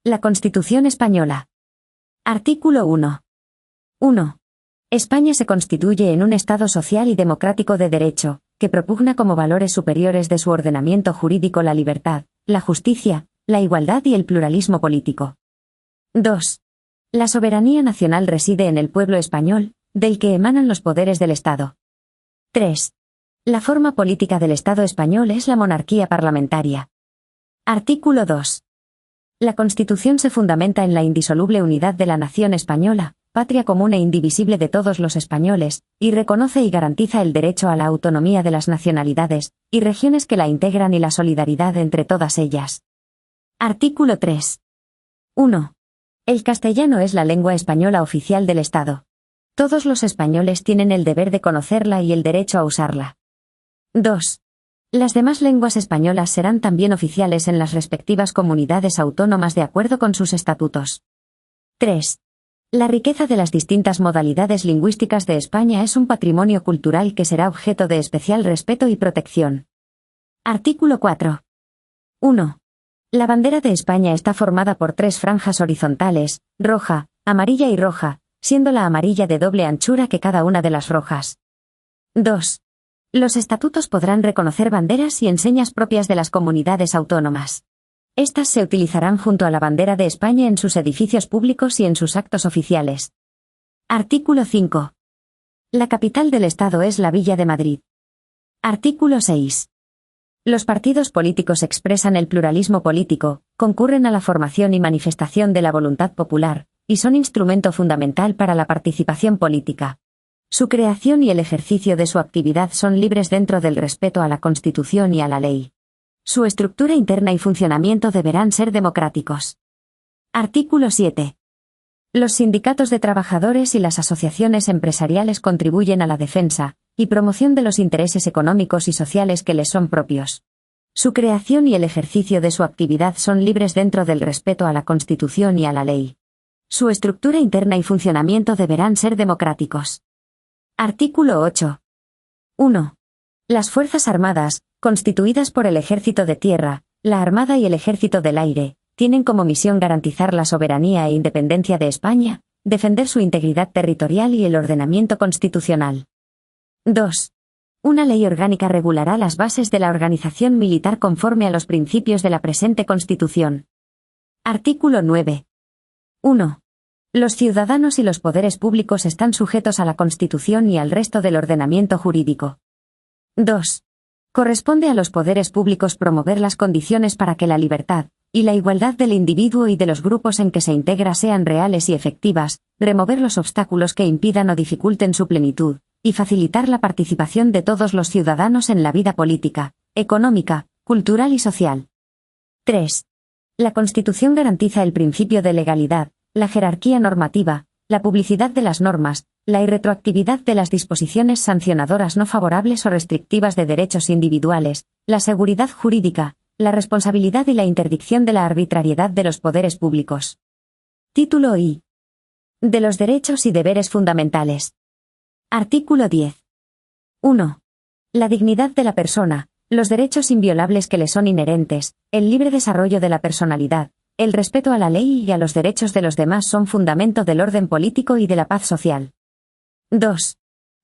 La Constitución Española. Artículo 1. 1. España se constituye en un Estado social y democrático de derecho, que propugna como valores superiores de su ordenamiento jurídico la libertad, la justicia, la igualdad y el pluralismo político. 2. La soberanía nacional reside en el pueblo español, del que emanan los poderes del Estado. 3. La forma política del Estado español es la monarquía parlamentaria. Artículo 2. La Constitución se fundamenta en la indisoluble unidad de la nación española, patria común e indivisible de todos los españoles, y reconoce y garantiza el derecho a la autonomía de las nacionalidades y regiones que la integran y la solidaridad entre todas ellas. Artículo 3. 1. El castellano es la lengua española oficial del Estado. Todos los españoles tienen el deber de conocerla y el derecho a usarla. 2. Las demás lenguas españolas serán también oficiales en las respectivas comunidades autónomas de acuerdo con sus estatutos. 3. La riqueza de las distintas modalidades lingüísticas de España es un patrimonio cultural que será objeto de especial respeto y protección. Artículo 4. 1. La bandera de España está formada por 3 franjas horizontales, roja, amarilla y roja, siendo la amarilla de doble anchura que cada una de las rojas. 2. Los estatutos podrán reconocer banderas y enseñas propias de las comunidades autónomas. Estas se utilizarán junto a la bandera de España en sus edificios públicos y en sus actos oficiales. Artículo 5. La capital del Estado es la Villa de Madrid. Artículo 6. Los partidos políticos expresan el pluralismo político, concurren a la formación y manifestación de la voluntad popular, y son instrumento fundamental para la participación política. Su creación y el ejercicio de su actividad son libres dentro del respeto a la Constitución y a la ley. Su estructura interna y funcionamiento deberán ser democráticos. Artículo 7. Los sindicatos de trabajadores y las asociaciones empresariales contribuyen a la defensa y promoción de los intereses económicos y sociales que les son propios. Su creación y el ejercicio de su actividad son libres dentro del respeto a la Constitución y a la ley. Su estructura interna y funcionamiento deberán ser democráticos. Artículo 8. 1. Las Fuerzas Armadas, constituidas por el Ejército de Tierra, la Armada y el Ejército del Aire, tienen como misión garantizar la soberanía e independencia de España, defender su integridad territorial y el ordenamiento constitucional. 2. Una ley orgánica regulará las bases de la organización militar conforme a los principios de la presente Constitución. Artículo 9. 1. Los ciudadanos y los poderes públicos están sujetos a la Constitución y al resto del ordenamiento jurídico. 2. Corresponde a los poderes públicos promover las condiciones para que la libertad y la igualdad del individuo y de los grupos en que se integra sean reales y efectivas, remover los obstáculos que impidan o dificulten su plenitud, y facilitar la participación de todos los ciudadanos en la vida política, económica, cultural y social. 3. La Constitución garantiza el principio de legalidad, la jerarquía normativa, la publicidad de las normas, la irretroactividad de las disposiciones sancionadoras no favorables o restrictivas de derechos individuales, la seguridad jurídica, la responsabilidad y la interdicción de la arbitrariedad de los poderes públicos. Título I. De los derechos y deberes fundamentales. Artículo 10. 1. La dignidad de la persona, los derechos inviolables que le son inherentes, el libre desarrollo de la personalidad, el respeto a la ley y a los derechos de los demás son fundamento del orden político y de la paz social. 2.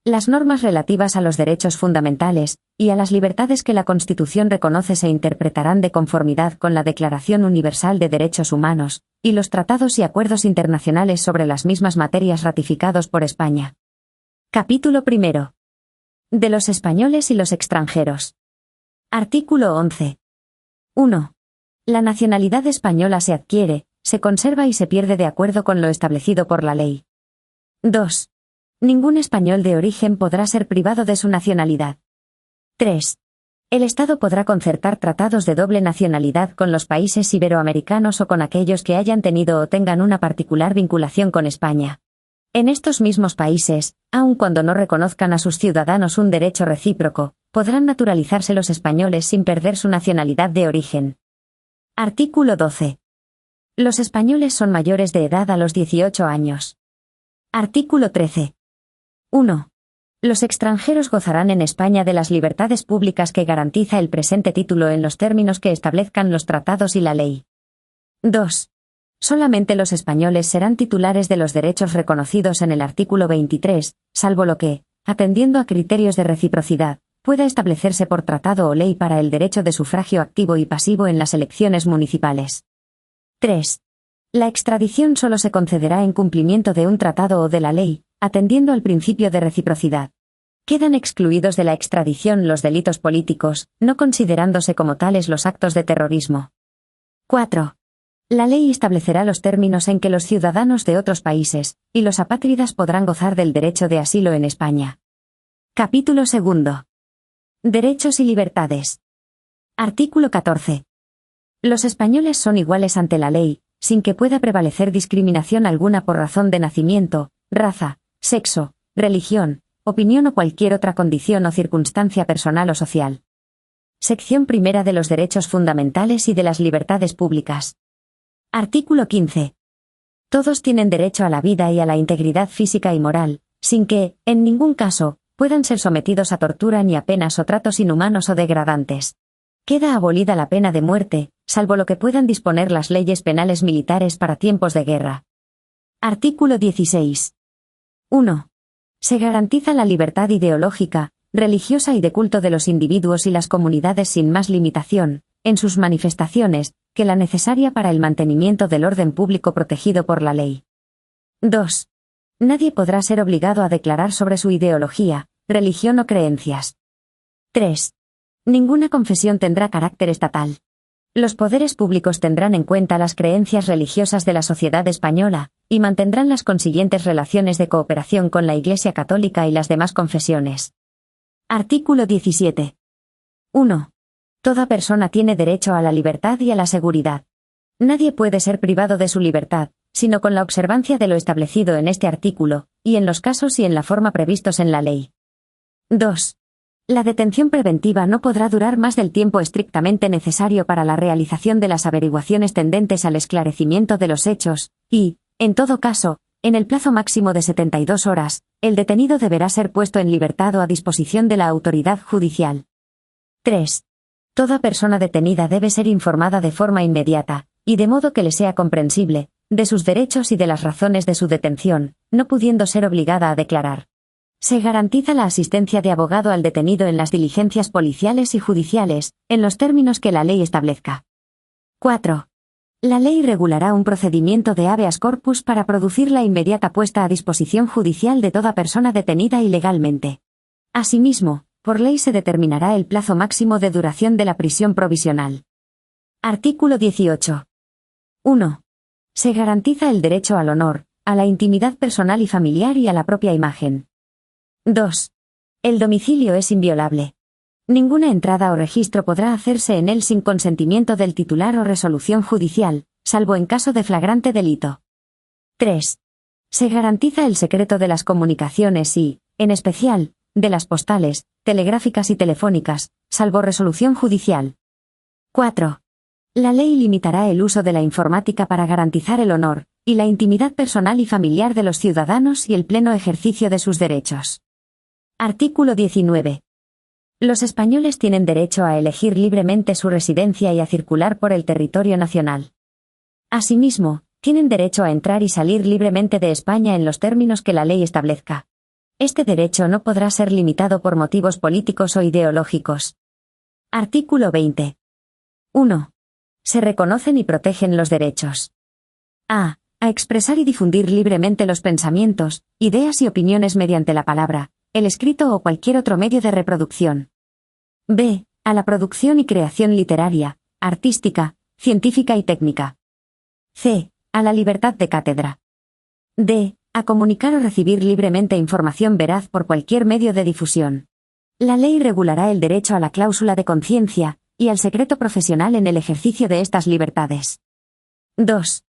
Las normas relativas a los derechos fundamentales y a las libertades que la Constitución reconoce se interpretarán de conformidad con la Declaración Universal de Derechos Humanos y los tratados y acuerdos internacionales sobre las mismas materias ratificados por España. Capítulo 1. De los españoles y los extranjeros. Artículo 11. 1. La nacionalidad española se adquiere, se conserva y se pierde de acuerdo con lo establecido por la ley. 2. Ningún español de origen podrá ser privado de su nacionalidad. 3. El Estado podrá concertar tratados de doble nacionalidad con los países iberoamericanos o con aquellos que hayan tenido o tengan una particular vinculación con España. En estos mismos países, aun cuando no reconozcan a sus ciudadanos un derecho recíproco, podrán naturalizarse los españoles sin perder su nacionalidad de origen. Artículo 12. Los españoles son mayores de edad a los 18 años. Artículo 13. 1. Los extranjeros gozarán en España de las libertades públicas que garantiza el presente título en los términos que establezcan los tratados y la ley. 2. Solamente los españoles serán titulares de los derechos reconocidos en el artículo 23, salvo lo que, atendiendo a criterios de reciprocidad, pueda establecerse por tratado o ley para el derecho de sufragio activo y pasivo en las elecciones municipales. 3. La extradición solo se concederá en cumplimiento de un tratado o de la ley, atendiendo al principio de reciprocidad. Quedan excluidos de la extradición los delitos políticos, no considerándose como tales los actos de terrorismo. 4. La ley establecerá los términos en que los ciudadanos de otros países y los apátridas podrán gozar del derecho de asilo en España. Capítulo 2. Derechos y libertades. Artículo 14. Los españoles son iguales ante la ley, sin que pueda prevalecer discriminación alguna por razón de nacimiento, raza, sexo, religión, opinión o cualquier otra condición o circunstancia personal o social. Sección primera de los derechos fundamentales y de las libertades públicas. Artículo 15. Todos tienen derecho a la vida y a la integridad física y moral, sin que, en ningún caso, puedan ser sometidos a tortura ni a penas o tratos inhumanos o degradantes. Queda abolida la pena de muerte, salvo lo que puedan disponer las leyes penales militares para tiempos de guerra. Artículo 16. 1. Se garantiza la libertad ideológica, religiosa y de culto de los individuos y las comunidades sin más limitación, en sus manifestaciones, que la necesaria para el mantenimiento del orden público protegido por la ley. 2. Nadie podrá ser obligado a declarar sobre su ideología, religión o creencias. 3. Ninguna confesión tendrá carácter estatal. Los poderes públicos tendrán en cuenta las creencias religiosas de la sociedad española, y mantendrán las consiguientes relaciones de cooperación con la Iglesia Católica y las demás confesiones. Artículo 17. 1. Toda persona tiene derecho a la libertad y a la seguridad. Nadie puede ser privado de su libertad, sino con la observancia de lo establecido en este artículo, y en los casos y en la forma previstos en la ley. 2. La detención preventiva no podrá durar más del tiempo estrictamente necesario para la realización de las averiguaciones tendentes al esclarecimiento de los hechos, y, en todo caso, en el plazo máximo de 72 horas, el detenido deberá ser puesto en libertad o a disposición de la autoridad judicial. 3. Toda persona detenida debe ser informada de forma inmediata, y de modo que le sea comprensible, de sus derechos y de las razones de su detención, no pudiendo ser obligada a declarar. Se garantiza la asistencia de abogado al detenido en las diligencias policiales y judiciales, en los términos que la ley establezca. 4. La ley regulará un procedimiento de habeas corpus para producir la inmediata puesta a disposición judicial de toda persona detenida ilegalmente. Asimismo, por ley se determinará el plazo máximo de duración de la prisión provisional. Artículo 18. 1. Se garantiza el derecho al honor, a la intimidad personal y familiar y a la propia imagen. 2. El domicilio es inviolable. Ninguna entrada o registro podrá hacerse en él sin consentimiento del titular o resolución judicial, salvo en caso de flagrante delito. 3. Se garantiza el secreto de las comunicaciones y, en especial, de las postales, telegráficas y telefónicas, salvo resolución judicial. 4. La ley limitará el uso de la informática para garantizar el honor y la intimidad personal y familiar de los ciudadanos y el pleno ejercicio de sus derechos. Artículo 19. Los españoles tienen derecho a elegir libremente su residencia y a circular por el territorio nacional. Asimismo, tienen derecho a entrar y salir libremente de España en los términos que la ley establezca. Este derecho no podrá ser limitado por motivos políticos o ideológicos. Artículo 20. 1. Se reconocen y protegen los derechos. A. A expresar y difundir libremente los pensamientos, ideas y opiniones mediante la palabra, el escrito o cualquier otro medio de reproducción. B. A la producción y creación literaria, artística, científica y técnica. C. A la libertad de cátedra. D. A comunicar o recibir libremente información veraz por cualquier medio de difusión. La ley regulará el derecho a la cláusula de conciencia y al secreto profesional en el ejercicio de estas libertades. 2.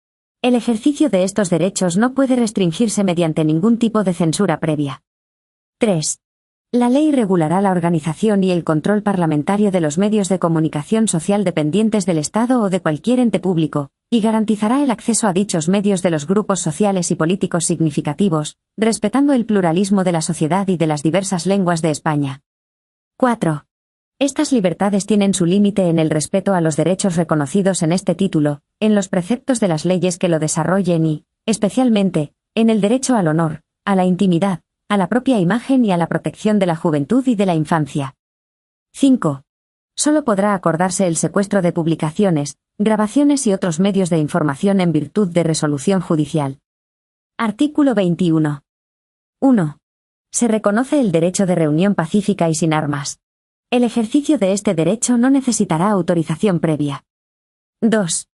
El ejercicio de estos derechos no puede restringirse mediante ningún tipo de censura previa. 3. La ley regulará la organización y el control parlamentario de los medios de comunicación social dependientes del Estado o de cualquier ente público, y garantizará el acceso a dichos medios de los grupos sociales y políticos significativos, respetando el pluralismo de la sociedad y de las diversas lenguas de España. 4. Estas libertades tienen su límite en el respeto a los derechos reconocidos en este título, en los preceptos de las leyes que lo desarrollen y, especialmente, en el derecho al honor, a la intimidad, a la propia imagen y a la protección de la juventud y de la infancia. 5. Solo podrá acordarse el secuestro de publicaciones, grabaciones y otros medios de información en virtud de resolución judicial. Artículo 21. 1. Se reconoce el derecho de reunión pacífica y sin armas. El ejercicio de este derecho no necesitará autorización previa. 2.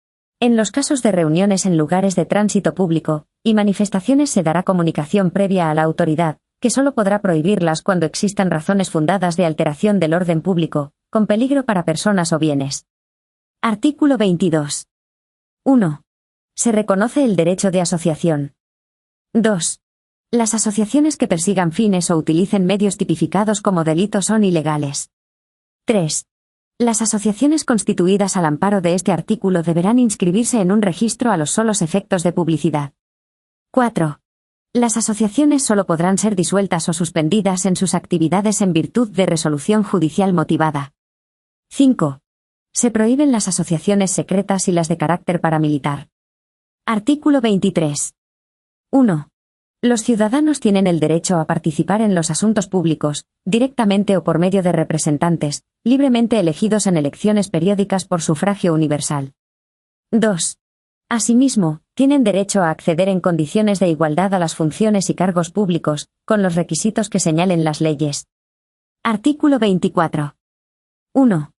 En los casos de reuniones en lugares de tránsito público y manifestaciones se dará comunicación previa a la autoridad, que solo podrá prohibirlas cuando existan razones fundadas de alteración del orden público, con peligro para personas o bienes. Artículo 22. 1. Se reconoce el derecho de asociación. 2. Las asociaciones que persigan fines o utilicen medios tipificados como delitos son ilegales. 3. Las asociaciones constituidas al amparo de este artículo deberán inscribirse en un registro a los solos efectos de publicidad. 4. Las asociaciones solo podrán ser disueltas o suspendidas en sus actividades en virtud de resolución judicial motivada. 5. Se prohíben las asociaciones secretas y las de carácter paramilitar. Artículo 23. 1. Los ciudadanos tienen el derecho a participar en los asuntos públicos, directamente o por medio de representantes, libremente elegidos en elecciones periódicas por sufragio universal. 2. Asimismo, tienen derecho a acceder en condiciones de igualdad a las funciones y cargos públicos, con los requisitos que señalen las leyes. Artículo 24. 1.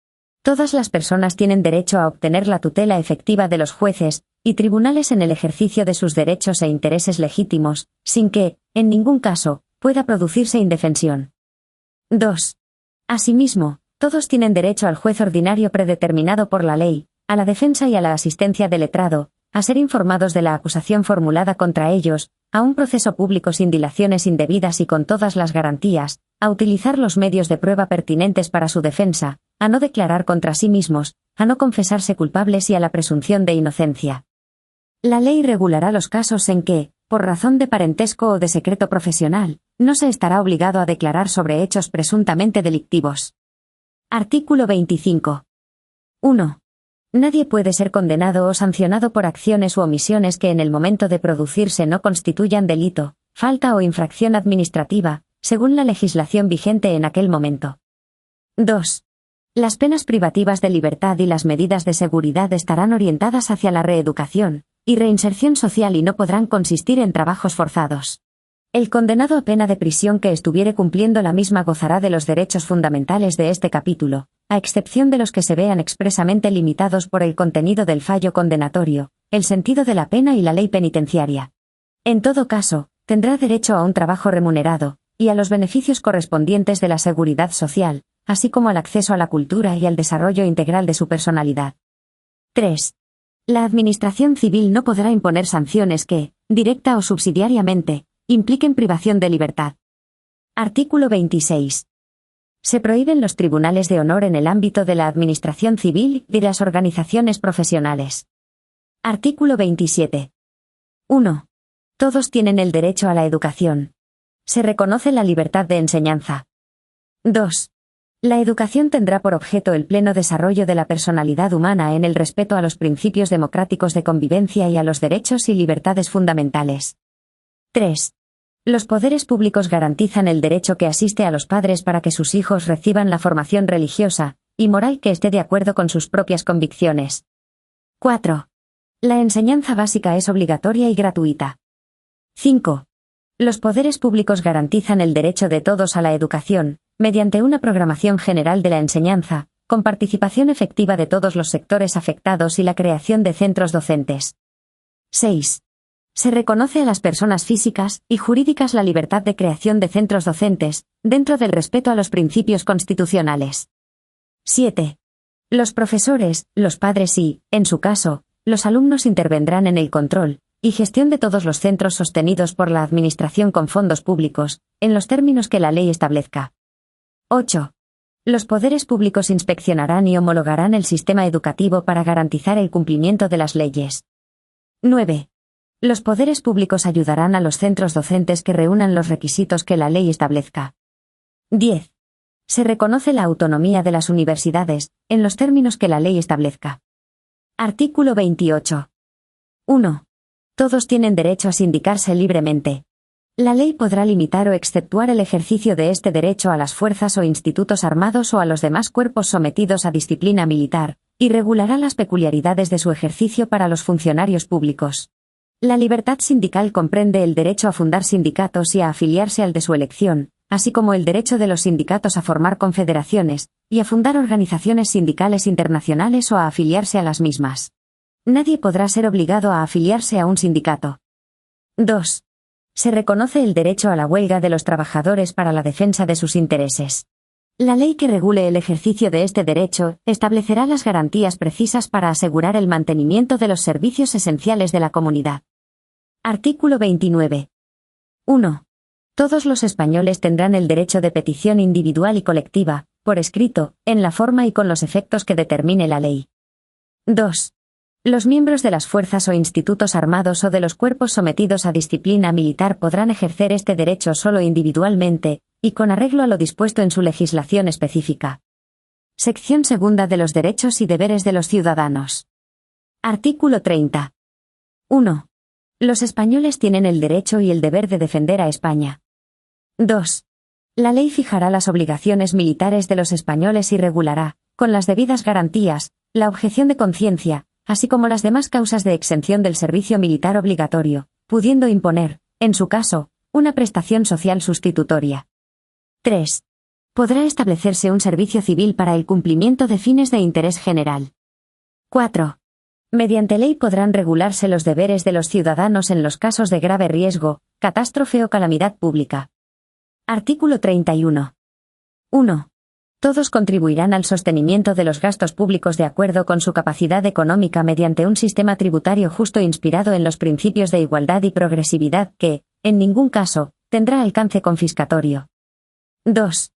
Todas las personas tienen derecho a obtener la tutela efectiva de los jueces y tribunales en el ejercicio de sus derechos e intereses legítimos, sin que, en ningún caso, pueda producirse indefensión. 2. Asimismo, todos tienen derecho al juez ordinario predeterminado por la ley, a la defensa y a la asistencia del letrado, a ser informados de la acusación formulada contra ellos, a un proceso público sin dilaciones indebidas y con todas las garantías, a utilizar los medios de prueba pertinentes para su defensa, a no declarar contra sí mismos, a no confesarse culpables y a la presunción de inocencia. La ley regulará los casos en que, por razón de parentesco o de secreto profesional, no se estará obligado a declarar sobre hechos presuntamente delictivos. Artículo 25. 1. Nadie puede ser condenado o sancionado por acciones u omisiones que en el momento de producirse no constituyan delito, falta o infracción administrativa, según la legislación vigente en aquel momento. 2. Las penas privativas de libertad y las medidas de seguridad estarán orientadas hacia la reeducación y reinserción social y no podrán consistir en trabajos forzados. El condenado a pena de prisión que estuviere cumpliendo la misma gozará de los derechos fundamentales de este capítulo, a excepción de los que se vean expresamente limitados por el contenido del fallo condenatorio, el sentido de la pena y la ley penitenciaria. En todo caso, tendrá derecho a un trabajo remunerado, y a los beneficios correspondientes de la seguridad social, así como al acceso a la cultura y al desarrollo integral de su personalidad. 3. La Administración civil no podrá imponer sanciones que, directa o subsidiariamente, impliquen privación de libertad. Artículo 26. Se prohíben los tribunales de honor en el ámbito de la Administración civil y de las organizaciones profesionales. Artículo 27. 1. Todos tienen el derecho a la educación. Se reconoce la libertad de enseñanza. 2. La educación tendrá por objeto el pleno desarrollo de la personalidad humana en el respeto a los principios democráticos de convivencia y a los derechos y libertades fundamentales. 3. Los poderes públicos garantizan el derecho que asiste a los padres para que sus hijos reciban la formación religiosa y moral que esté de acuerdo con sus propias convicciones. 4. La enseñanza básica es obligatoria y gratuita. 5. Los poderes públicos garantizan el derecho de todos a la educación, mediante una programación general de la enseñanza, con participación efectiva de todos los sectores afectados y la creación de centros docentes. 6. Se reconoce a las personas físicas y jurídicas la libertad de creación de centros docentes, dentro del respeto a los principios constitucionales. 7. Los profesores, los padres y, en su caso, los alumnos intervendrán en el control y gestión de todos los centros sostenidos por la Administración con fondos públicos, en los términos que la ley establezca. 8. Los poderes públicos inspeccionarán y homologarán el sistema educativo para garantizar el cumplimiento de las leyes. 9. Los poderes públicos ayudarán a los centros docentes que reúnan los requisitos que la ley establezca. 10. Se reconoce la autonomía de las universidades, en los términos que la ley establezca. Artículo 28. 1. Todos tienen derecho a sindicarse libremente. La ley podrá limitar o exceptuar el ejercicio de este derecho a las fuerzas o institutos armados o a los demás cuerpos sometidos a disciplina militar, y regulará las peculiaridades de su ejercicio para los funcionarios públicos. La libertad sindical comprende el derecho a fundar sindicatos y a afiliarse al de su elección, así como el derecho de los sindicatos a formar confederaciones, y a fundar organizaciones sindicales internacionales o a afiliarse a las mismas. Nadie podrá ser obligado a afiliarse a un sindicato. 2. Se reconoce el derecho a la huelga de los trabajadores para la defensa de sus intereses. La ley que regule el ejercicio de este derecho establecerá las garantías precisas para asegurar el mantenimiento de los servicios esenciales de la comunidad. Artículo 29. 1. Todos los españoles tendrán el derecho de petición individual y colectiva, por escrito, en la forma y con los efectos que determine la ley. 2. Los miembros de las fuerzas o institutos armados o de los cuerpos sometidos a disciplina militar podrán ejercer este derecho solo individualmente, y con arreglo a lo dispuesto en su legislación específica. Sección segunda de los derechos y deberes de los ciudadanos. Artículo 30. 1. Los españoles tienen el derecho y el deber de defender a España. 2. La ley fijará las obligaciones militares de los españoles y regulará, con las debidas garantías, la objeción de conciencia, así como las demás causas de exención del servicio militar obligatorio, pudiendo imponer, en su caso, una prestación social sustitutoria. 3. Podrá establecerse un servicio civil para el cumplimiento de fines de interés general. 4. Mediante ley podrán regularse los deberes de los ciudadanos en los casos de grave riesgo, catástrofe o calamidad pública. Artículo 31. 1. Todos contribuirán al sostenimiento de los gastos públicos de acuerdo con su capacidad económica mediante un sistema tributario justo inspirado en los principios de igualdad y progresividad que, en ningún caso, tendrá alcance confiscatorio. 2.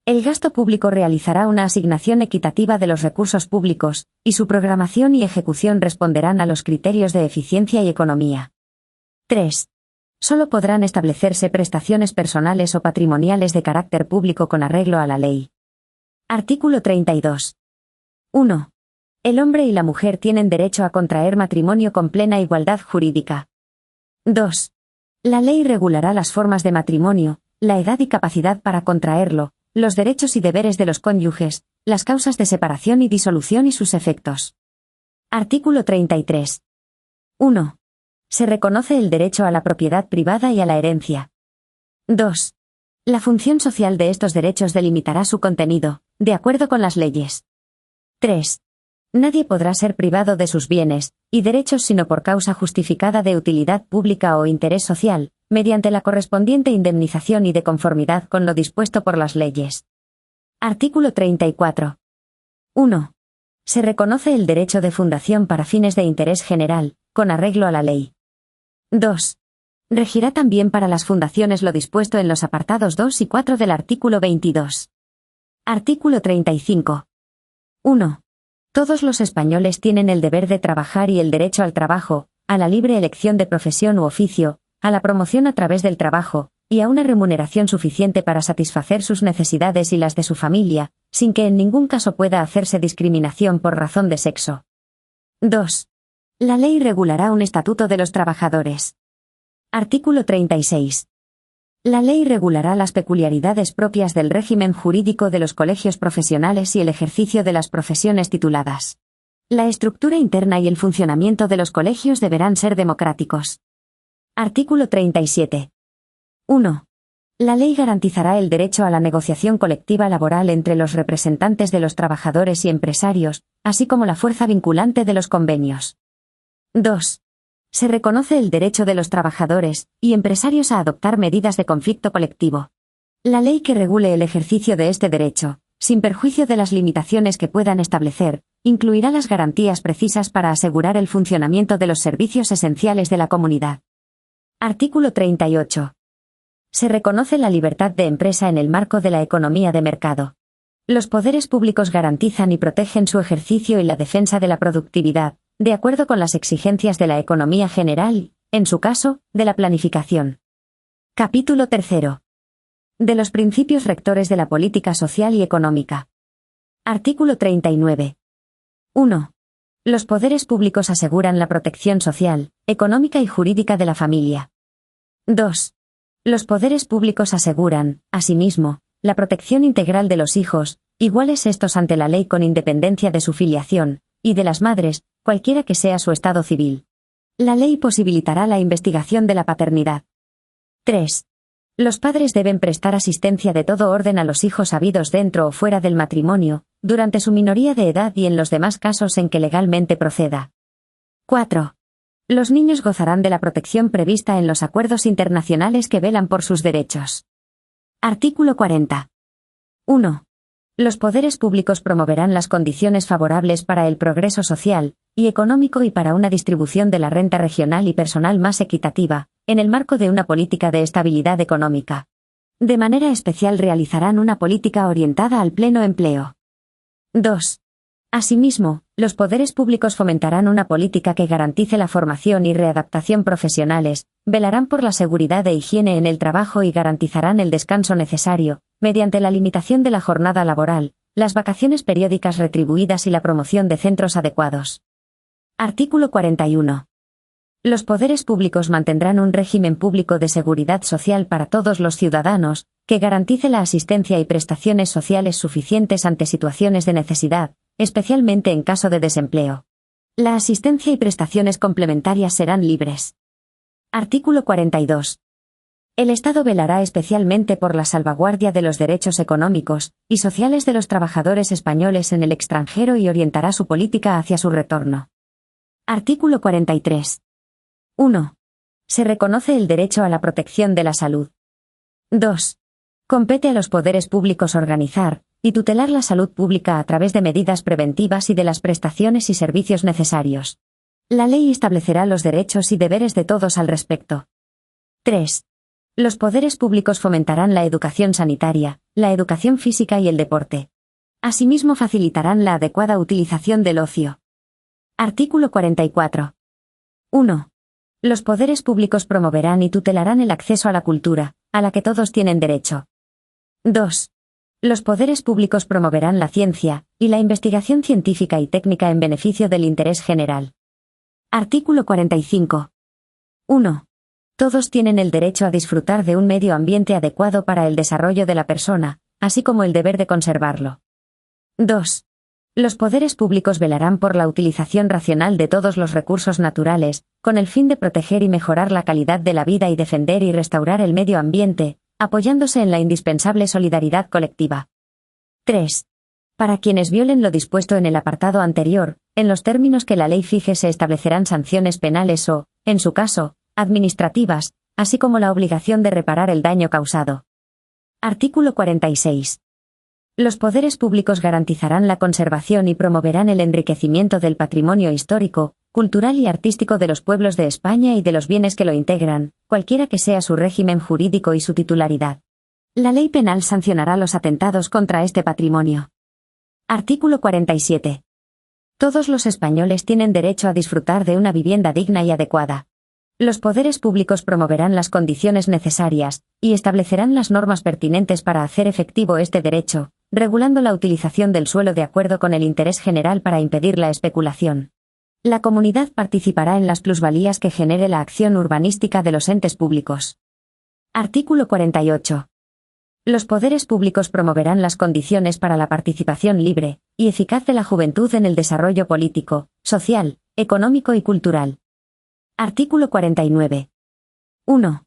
El gasto público realizará una asignación equitativa de los recursos públicos, y su programación y ejecución responderán a los criterios de eficiencia y economía. 3. Solo podrán establecerse prestaciones personales o patrimoniales de carácter público con arreglo a la ley. Artículo 32. 1. El hombre y la mujer tienen derecho a contraer matrimonio con plena igualdad jurídica. 2. La ley regulará las formas de matrimonio, la edad y capacidad para contraerlo, los derechos y deberes de los cónyuges, las causas de separación y disolución y sus efectos. Artículo 33. 1. Se reconoce el derecho a la propiedad privada y a la herencia. 2. La función social de estos derechos delimitará su contenido, de acuerdo con las leyes. 3. Nadie podrá ser privado de sus bienes y derechos sino por causa justificada de utilidad pública o interés social, mediante la correspondiente indemnización y de conformidad con lo dispuesto por las leyes. Artículo 34. 1. Se reconoce el derecho de fundación para fines de interés general, con arreglo a la ley. 2. Regirá también para las fundaciones lo dispuesto en los apartados 2 y 4 del artículo 22. Artículo 35. 1. Todos los españoles tienen el deber de trabajar y el derecho al trabajo, a la libre elección de profesión u oficio, a la promoción a través del trabajo, y a una remuneración suficiente para satisfacer sus necesidades y las de su familia, sin que en ningún caso pueda hacerse discriminación por razón de sexo. 2. La ley regulará un estatuto de los trabajadores. Artículo 36. La ley regulará las peculiaridades propias del régimen jurídico de los colegios profesionales y el ejercicio de las profesiones tituladas. La estructura interna y el funcionamiento de los colegios deberán ser democráticos. Artículo 37. 1. La ley garantizará el derecho a la negociación colectiva laboral entre los representantes de los trabajadores y empresarios, así como la fuerza vinculante de los convenios. 2. Se reconoce el derecho de los trabajadores y empresarios a adoptar medidas de conflicto colectivo. La ley que regule el ejercicio de este derecho, sin perjuicio de las limitaciones que puedan establecer, incluirá las garantías precisas para asegurar el funcionamiento de los servicios esenciales de la comunidad. Artículo 38. Se reconoce la libertad de empresa en el marco de la economía de mercado. Los poderes públicos garantizan y protegen su ejercicio y la defensa de la productividad, de acuerdo con las exigencias de la economía general y, en su caso, de la planificación. Capítulo 3. De los principios rectores de la política social y económica. Artículo 39. 1. Los poderes públicos aseguran la protección social, económica y jurídica de la familia. 2. Los poderes públicos aseguran, asimismo, la protección integral de los hijos, iguales estos ante la ley con independencia de su filiación, y de las madres, cualquiera que sea su estado civil. La ley posibilitará la investigación de la paternidad. 3. Los padres deben prestar asistencia de todo orden a los hijos habidos dentro o fuera del matrimonio, durante su minoría de edad y en los demás casos en que legalmente proceda. 4. Los niños gozarán de la protección prevista en los acuerdos internacionales que velan por sus derechos. Artículo 40. 1. Los poderes públicos promoverán las condiciones favorables para el progreso social y económico y para una distribución de la renta regional y personal más equitativa, en el marco de una política de estabilidad económica. De manera especial realizarán una política orientada al pleno empleo. 2. Asimismo, los poderes públicos fomentarán una política que garantice la formación y readaptación profesionales, velarán por la seguridad e higiene en el trabajo y garantizarán el descanso necesario, mediante la limitación de la jornada laboral, las vacaciones periódicas retribuidas y la promoción de centros adecuados. Artículo 41. Los poderes públicos mantendrán un régimen público de seguridad social para todos los ciudadanos, que garantice la asistencia y prestaciones sociales suficientes ante situaciones de necesidad, especialmente en caso de desempleo. La asistencia y prestaciones complementarias serán libres. Artículo 42. El Estado velará especialmente por la salvaguardia de los derechos económicos y sociales de los trabajadores españoles en el extranjero y orientará su política hacia su retorno. Artículo 43. 1. Se reconoce el derecho a la protección de la salud. 2. Compete a los poderes públicos organizar y tutelar la salud pública a través de medidas preventivas y de las prestaciones y servicios necesarios. La ley establecerá los derechos y deberes de todos al respecto. 3. Los poderes públicos fomentarán la educación sanitaria, la educación física y el deporte. Asimismo facilitarán la adecuada utilización del ocio. Artículo 44. 1. Los poderes públicos promoverán y tutelarán el acceso a la cultura, a la que todos tienen derecho. 2. Los poderes públicos promoverán la ciencia y la investigación científica y técnica en beneficio del interés general. Artículo 45. 1. Todos tienen el derecho a disfrutar de un medio ambiente adecuado para el desarrollo de la persona, así como el deber de conservarlo. 2. Los poderes públicos velarán por la utilización racional de todos los recursos naturales, con el fin de proteger y mejorar la calidad de la vida y defender y restaurar el medio ambiente, apoyándose en la indispensable solidaridad colectiva. 3. Para quienes violen lo dispuesto en el apartado anterior, en los términos que la ley fije se establecerán sanciones penales o, en su caso, administrativas, así como la obligación de reparar el daño causado. Artículo 46. Los poderes públicos garantizarán la conservación y promoverán el enriquecimiento del patrimonio histórico, cultural y artístico de los pueblos de España y de los bienes que lo integran, cualquiera que sea su régimen jurídico y su titularidad. La ley penal sancionará los atentados contra este patrimonio. Artículo 47. Todos los españoles tienen derecho a disfrutar de una vivienda digna y adecuada. Los poderes públicos promoverán las condiciones necesarias y establecerán las normas pertinentes para hacer efectivo este derecho, regulando la utilización del suelo de acuerdo con el interés general para impedir la especulación. La comunidad participará en las plusvalías que genere la acción urbanística de los entes públicos. Artículo 48. Los poderes públicos promoverán las condiciones para la participación libre y eficaz de la juventud en el desarrollo político, social, económico y cultural. Artículo 49. 1.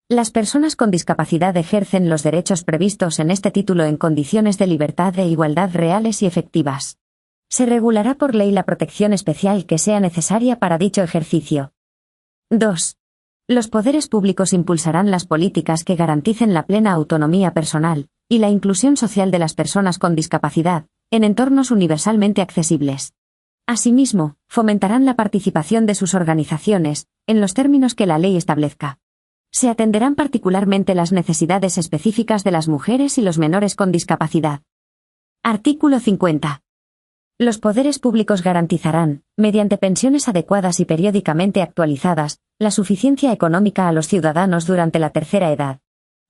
Las personas con discapacidad ejercen los derechos previstos en este título en condiciones de libertad e igualdad reales y efectivas. Se regulará por ley la protección especial que sea necesaria para dicho ejercicio. 2. Los poderes públicos impulsarán las políticas que garanticen la plena autonomía personal y la inclusión social de las personas con discapacidad, en entornos universalmente accesibles. Asimismo, fomentarán la participación de sus organizaciones, en los términos que la ley establezca. Se atenderán particularmente las necesidades específicas de las mujeres y los menores con discapacidad. Artículo 50. Los poderes públicos garantizarán, mediante pensiones adecuadas y periódicamente actualizadas, la suficiencia económica a los ciudadanos durante la tercera edad.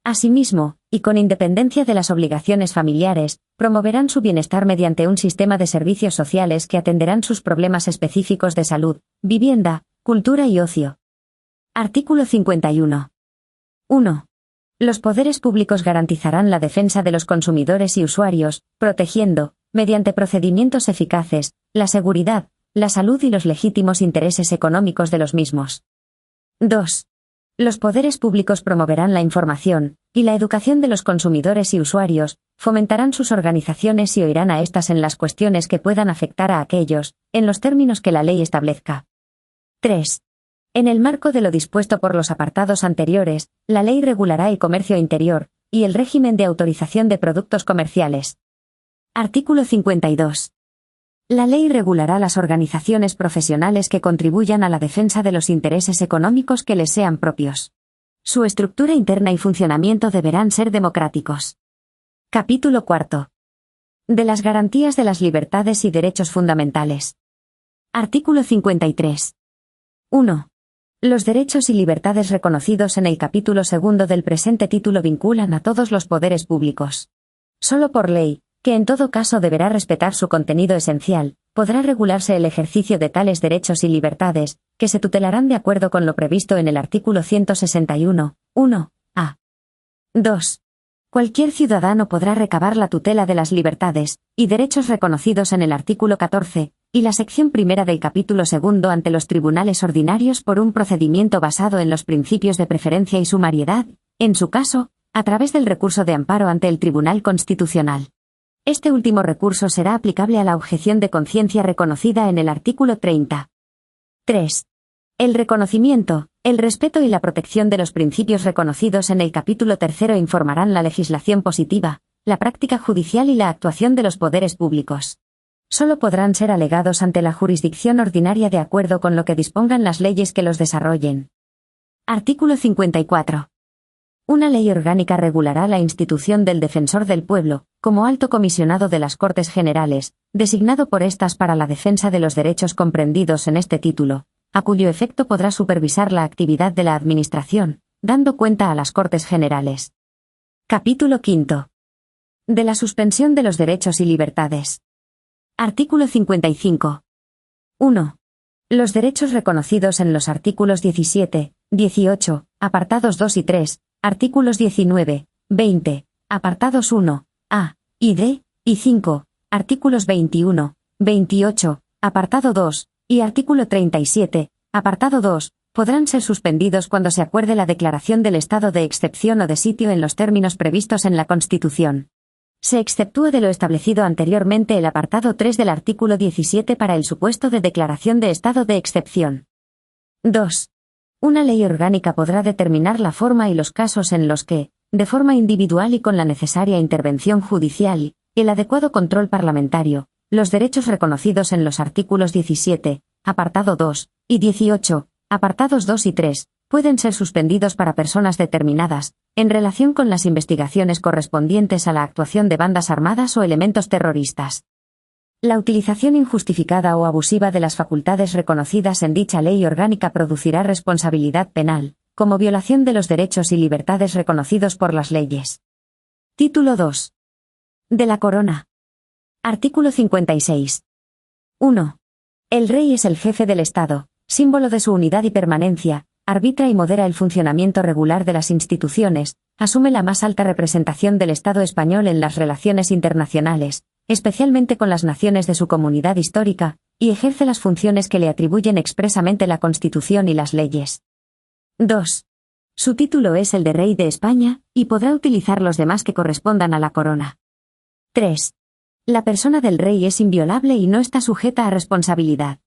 Asimismo, y con independencia de las obligaciones familiares, promoverán su bienestar mediante un sistema de servicios sociales que atenderán sus problemas específicos de salud, vivienda, cultura y ocio. Artículo 51. 1. Los poderes públicos garantizarán la defensa de los consumidores y usuarios, protegiendo, mediante procedimientos eficaces, la seguridad, la salud y los legítimos intereses económicos de los mismos. 2. Los poderes públicos promoverán la información y la educación de los consumidores y usuarios, fomentarán sus organizaciones y oirán a estas en las cuestiones que puedan afectar a aquellos, en los términos que la ley establezca. 3. En el marco de lo dispuesto por los apartados anteriores, la ley regulará el comercio interior y el régimen de autorización de productos comerciales. Artículo 52. La ley regulará las organizaciones profesionales que contribuyan a la defensa de los intereses económicos que les sean propios. Su estructura interna y funcionamiento deberán ser democráticos. Capítulo 4. De las garantías de las libertades y derechos fundamentales. Artículo 53. 1. Los derechos y libertades reconocidos en el capítulo 2 del presente título vinculan a todos los poderes públicos. Solo por ley, que en todo caso deberá respetar su contenido esencial, podrá regularse el ejercicio de tales derechos y libertades, que se tutelarán de acuerdo con lo previsto en el artículo 161, 1a. 2. Cualquier ciudadano podrá recabar la tutela de las libertades y derechos reconocidos en el artículo 14 y la sección primera del capítulo 2 ante los tribunales ordinarios por un procedimiento basado en los principios de preferencia y sumariedad, en su caso, a través del recurso de amparo ante el Tribunal Constitucional. Este último recurso será aplicable a la objeción de conciencia reconocida en el artículo 30. 3. El reconocimiento, el respeto y la protección de los principios reconocidos en el capítulo 3 informarán la legislación positiva, la práctica judicial y la actuación de los poderes públicos. Solo podrán ser alegados ante la jurisdicción ordinaria de acuerdo con lo que dispongan las leyes que los desarrollen. Artículo 54. Una ley orgánica regulará la institución del Defensor del Pueblo, como alto comisionado de las Cortes Generales, designado por estas para la defensa de los derechos comprendidos en este título, a cuyo efecto podrá supervisar la actividad de la Administración, dando cuenta a las Cortes Generales. Capítulo 5. De la suspensión de los derechos y libertades. Artículo 55. 1. Los derechos reconocidos en los artículos 17, 18, apartados 2 y 3, artículos 19, 20, apartados 1, A, y D, y 5, artículos 21, 28, apartado 2, y artículo 37, apartado 2, podrán ser suspendidos cuando se acuerde la declaración del estado de excepción o de sitio en los términos previstos en la Constitución. Se exceptúa de lo establecido anteriormente el apartado 3 del artículo 17 para el supuesto de declaración de estado de excepción. 2. Una ley orgánica podrá determinar la forma y los casos en los que, de forma individual y con la necesaria intervención judicial y el adecuado control parlamentario, los derechos reconocidos en los artículos 17, apartado 2, y 18, apartados 2 y 3, pueden ser suspendidos para personas determinadas, en relación con las investigaciones correspondientes a la actuación de bandas armadas o elementos terroristas. La utilización injustificada o abusiva de las facultades reconocidas en dicha ley orgánica producirá responsabilidad penal, como violación de los derechos y libertades reconocidos por las leyes. Título 2. De la Corona. Artículo 56. 1. El Rey es el jefe del Estado, símbolo de su unidad y permanencia, arbitra y modera el funcionamiento regular de las instituciones, asume la más alta representación del Estado español en las relaciones internacionales, especialmente con las naciones de su comunidad histórica, y ejerce las funciones que le atribuyen expresamente la Constitución y las leyes. 2. Su título es el de Rey de España, y podrá utilizar los demás que correspondan a la corona. 3. La persona del Rey es inviolable y no está sujeta a responsabilidad.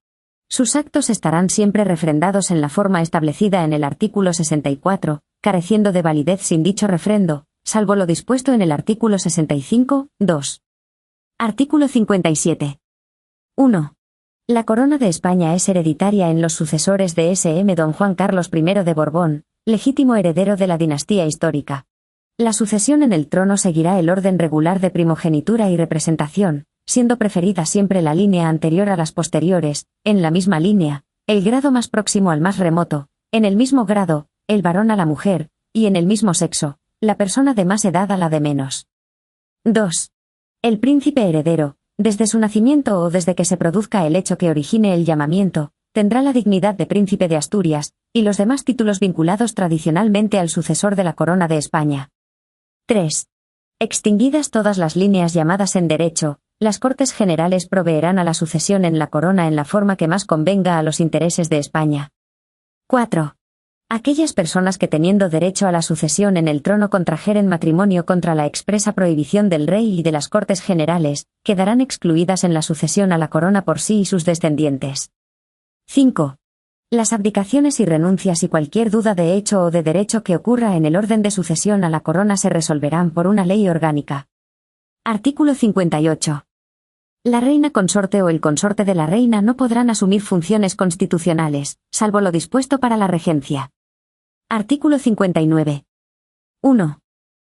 Sus actos estarán siempre refrendados en la forma establecida en el artículo 64, careciendo de validez sin dicho refrendo, salvo lo dispuesto en el artículo 65, 2. Artículo 57. 1. La corona de España es hereditaria en los sucesores de S.M. Don Juan Carlos I de Borbón, legítimo heredero de la dinastía histórica. La sucesión en el trono seguirá el orden regular de primogenitura y representación, siendo preferida siempre la línea anterior a las posteriores, en la misma línea, el grado más próximo al más remoto, en el mismo grado, el varón a la mujer, y en el mismo sexo, la persona de más edad a la de menos. 2. El príncipe heredero, desde su nacimiento o desde que se produzca el hecho que origine el llamamiento, tendrá la dignidad de príncipe de Asturias, y los demás títulos vinculados tradicionalmente al sucesor de la corona de España. 3. Extinguidas todas las líneas llamadas en derecho, las Cortes Generales proveerán a la sucesión en la corona en la forma que más convenga a los intereses de España. 4. Aquellas personas que teniendo derecho a la sucesión en el trono contrajeren matrimonio contra la expresa prohibición del rey y de las Cortes Generales, quedarán excluidas en la sucesión a la corona por sí y sus descendientes. 5. Las abdicaciones y renuncias y cualquier duda de hecho o de derecho que ocurra en el orden de sucesión a la corona se resolverán por una ley orgánica. Artículo 58. La reina consorte o el consorte de la reina no podrán asumir funciones constitucionales, salvo lo dispuesto para la regencia. Artículo 59. 1.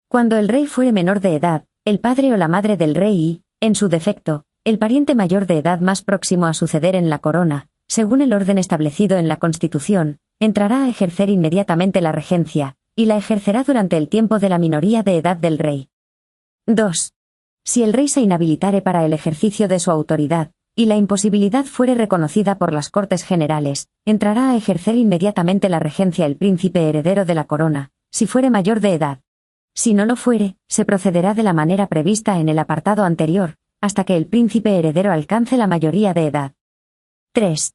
Cuando el rey fuere menor de edad, el padre o la madre del rey y, en su defecto, el pariente mayor de edad más próximo a suceder en la corona, según el orden establecido en la Constitución, entrará a ejercer inmediatamente la regencia, y la ejercerá durante el tiempo de la minoría de edad del rey. 2. Si el rey se inhabilitare para el ejercicio de su autoridad, y la imposibilidad fuere reconocida por las Cortes Generales, entrará a ejercer inmediatamente la regencia el príncipe heredero de la corona, si fuere mayor de edad. Si no lo fuere, se procederá de la manera prevista en el apartado anterior, hasta que el príncipe heredero alcance la mayoría de edad. 3.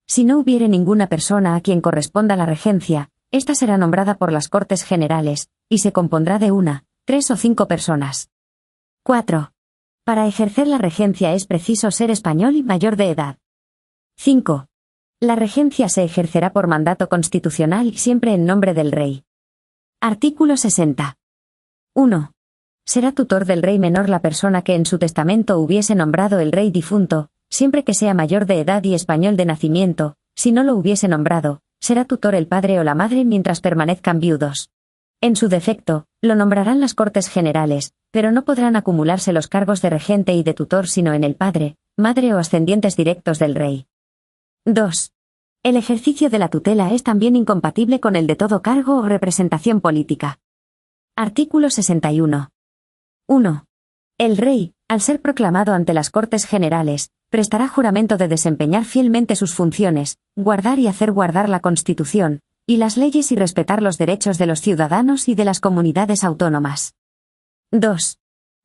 Si no hubiere ninguna persona a quien corresponda la regencia, ésta será nombrada por las Cortes Generales, y se compondrá de 1, 3 o 5 personas. 4. Para ejercer la regencia es preciso ser español y mayor de edad. 5. La regencia se ejercerá por mandato constitucional y siempre en nombre del rey. Artículo 60. 1. Será tutor del rey menor la persona que en su testamento hubiese nombrado el rey difunto, siempre que sea mayor de edad y español de nacimiento. Si no lo hubiese nombrado, será tutor el padre o la madre mientras permanezcan viudos. En su defecto, lo nombrarán las Cortes Generales, pero no podrán acumularse los cargos de regente y de tutor sino en el padre, madre o ascendientes directos del rey. 2. El ejercicio de la tutela es también incompatible con el de todo cargo o representación política. Artículo 61. 1. El rey, al ser proclamado ante las Cortes Generales, prestará juramento de desempeñar fielmente sus funciones, guardar y hacer guardar la Constitución, y las leyes y respetar los derechos de los ciudadanos y de las comunidades autónomas. 2.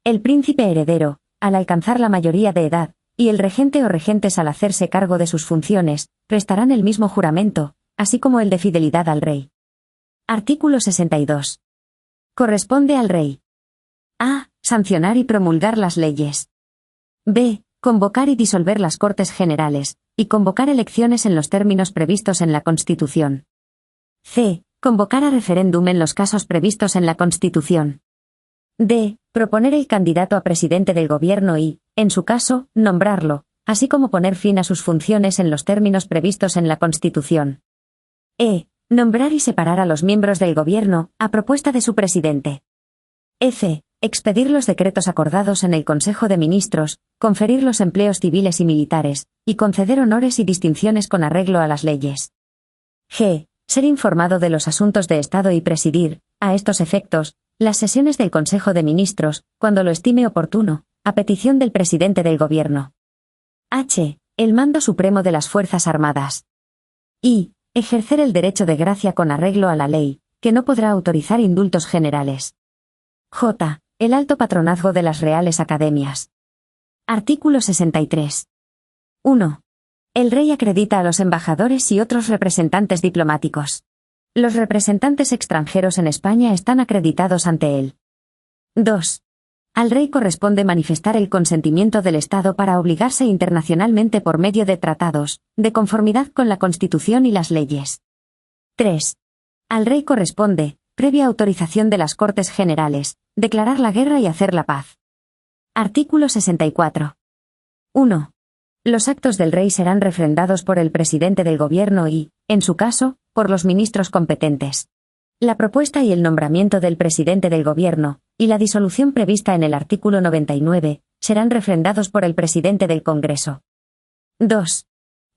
El príncipe heredero, al alcanzar la mayoría de edad, y el regente o regentes al hacerse cargo de sus funciones, prestarán el mismo juramento, así como el de fidelidad al rey. Artículo 62. Corresponde al rey: a. Sancionar y promulgar las leyes. b. Convocar y disolver las Cortes Generales, y convocar elecciones en los términos previstos en la Constitución. c. Convocar a referéndum en los casos previstos en la Constitución. d. Proponer el candidato a presidente del gobierno y, en su caso, nombrarlo, así como poner fin a sus funciones en los términos previstos en la Constitución. e. Nombrar y separar a los miembros del gobierno, a propuesta de su presidente. f. Expedir los decretos acordados en el Consejo de Ministros, conferir los empleos civiles y militares, y conceder honores y distinciones con arreglo a las leyes. g. Ser informado de los asuntos de Estado y presidir, a estos efectos, las sesiones del Consejo de Ministros, cuando lo estime oportuno, a petición del presidente del Gobierno. h. El mando supremo de las Fuerzas Armadas. i. Ejercer el derecho de gracia con arreglo a la ley, que no podrá autorizar indultos generales. j. El alto patronazgo de las Reales Academias. Artículo 63. 1. El rey acredita a los embajadores y otros representantes diplomáticos. Los representantes extranjeros en España están acreditados ante él. 2. Al rey corresponde manifestar el consentimiento del Estado para obligarse internacionalmente por medio de tratados, de conformidad con la Constitución y las leyes. 3. Al rey corresponde, previa autorización de las Cortes Generales, declarar la guerra y hacer la paz. Artículo 64. 1. Los actos del rey serán refrendados por el presidente del gobierno y, en su caso, por los ministros competentes. La propuesta y el nombramiento del presidente del gobierno, y la disolución prevista en el artículo 99, serán refrendados por el presidente del Congreso. 2.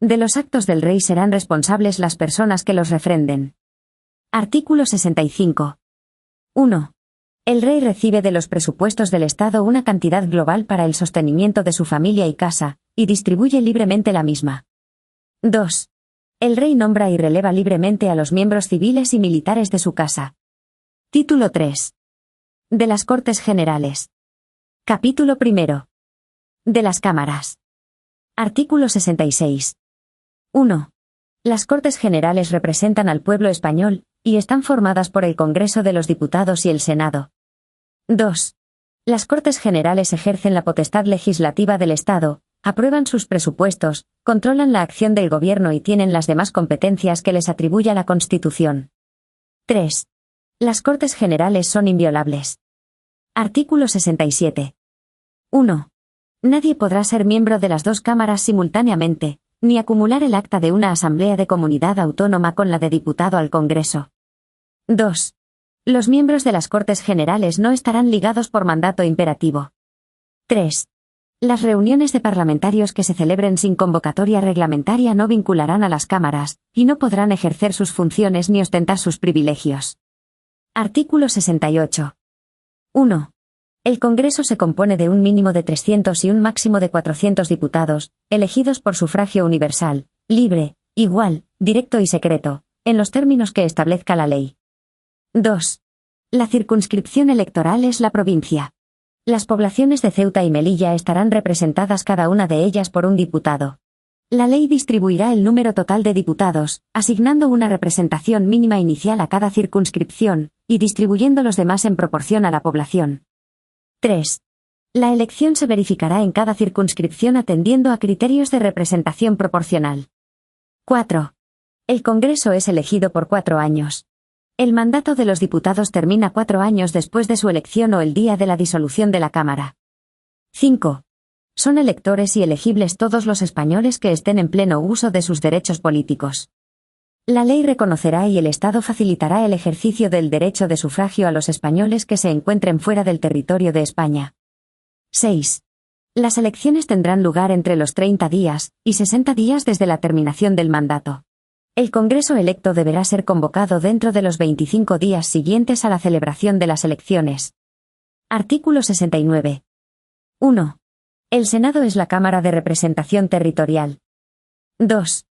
De los actos del rey serán responsables las personas que los refrenden. Artículo 65. 1. El rey recibe de los presupuestos del Estado una cantidad global para el sostenimiento de su familia y casa, y distribuye libremente la misma. 2. El rey nombra y releva libremente a los miembros civiles y militares de su casa. Título 3. De las Cortes Generales. Capítulo 1. De las Cámaras. Artículo 66. 1. Las Cortes Generales representan al pueblo español, y están formadas por el Congreso de los Diputados y el Senado. 2. Las Cortes Generales ejercen la potestad legislativa del Estado, aprueban sus presupuestos, controlan la acción del Gobierno y tienen las demás competencias que les atribuya la Constitución. 3. Las Cortes Generales son inviolables. Artículo 67. 1. Nadie podrá ser miembro de las dos cámaras simultáneamente, ni acumular el acta de una asamblea de comunidad autónoma con la de diputado al Congreso. 2. Los miembros de las Cortes Generales no estarán ligados por mandato imperativo. 3. Las reuniones de parlamentarios que se celebren sin convocatoria reglamentaria no vincularán a las cámaras, y no podrán ejercer sus funciones ni ostentar sus privilegios. Artículo 68. 1. El Congreso se compone de un mínimo de 300 y un máximo de 400 diputados, elegidos por sufragio universal, libre, igual, directo y secreto, en los términos que establezca la ley. 2. La circunscripción electoral es la provincia. Las poblaciones de Ceuta y Melilla estarán representadas cada una de ellas por un diputado. La ley distribuirá el número total de diputados, asignando una representación mínima inicial a cada circunscripción, y distribuyendo los demás en proporción a la población. 3. La elección se verificará en cada circunscripción atendiendo a criterios de representación proporcional. 4. El Congreso es elegido por 4 años. El mandato de los diputados termina 4 años después de su elección o el día de la disolución de la Cámara. 5. Son electores y elegibles todos los españoles que estén en pleno uso de sus derechos políticos. La ley reconocerá y el Estado facilitará el ejercicio del derecho de sufragio a los españoles que se encuentren fuera del territorio de España. 6. Las elecciones tendrán lugar entre los 30 días y 60 días desde la terminación del mandato. El Congreso electo deberá ser convocado dentro de los 25 días siguientes a la celebración de las elecciones. Artículo 69. 1. El Senado es la Cámara de Representación Territorial. 2.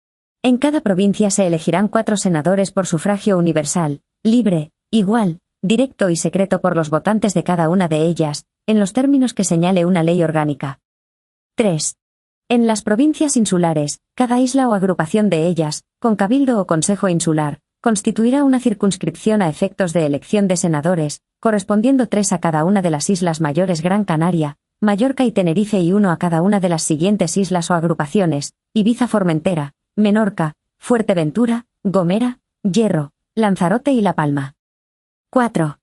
En cada provincia se elegirán 4 senadores por sufragio universal, libre, igual, directo y secreto por los votantes de cada una de ellas, en los términos que señale una ley orgánica. 3. En las provincias insulares, cada isla o agrupación de ellas, con cabildo o consejo insular, constituirá una circunscripción a efectos de elección de senadores, correspondiendo 3 a cada una de las islas mayores: Gran Canaria, Mallorca y Tenerife, y 1 a cada una de las siguientes islas o agrupaciones: Ibiza, Formentera, Menorca, Fuerteventura, Gomera, Hierro, Lanzarote y La Palma. 4.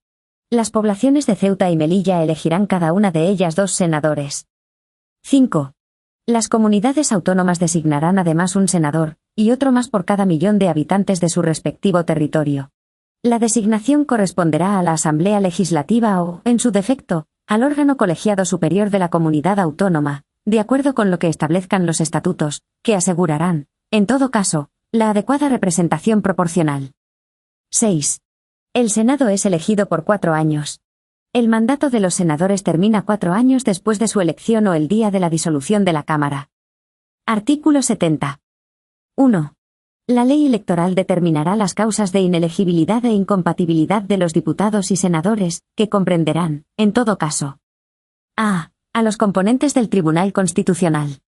Las poblaciones de Ceuta y Melilla elegirán cada una de ellas 2 senadores. 5. Las comunidades autónomas designarán además un senador, y otro más por cada millón de habitantes de su respectivo territorio. La designación corresponderá a la Asamblea Legislativa o, en su defecto, al órgano colegiado superior de la comunidad autónoma, de acuerdo con lo que establezcan los estatutos, que asegurarán, en todo caso, la adecuada representación proporcional. 6. El Senado es elegido por 4 años. El mandato de los senadores termina 4 años después de su elección o el día de la disolución de la Cámara. Artículo 70. 1. La ley electoral determinará las causas de inelegibilidad e incompatibilidad de los diputados y senadores, que comprenderán, en todo caso: a. A los componentes del Tribunal Constitucional.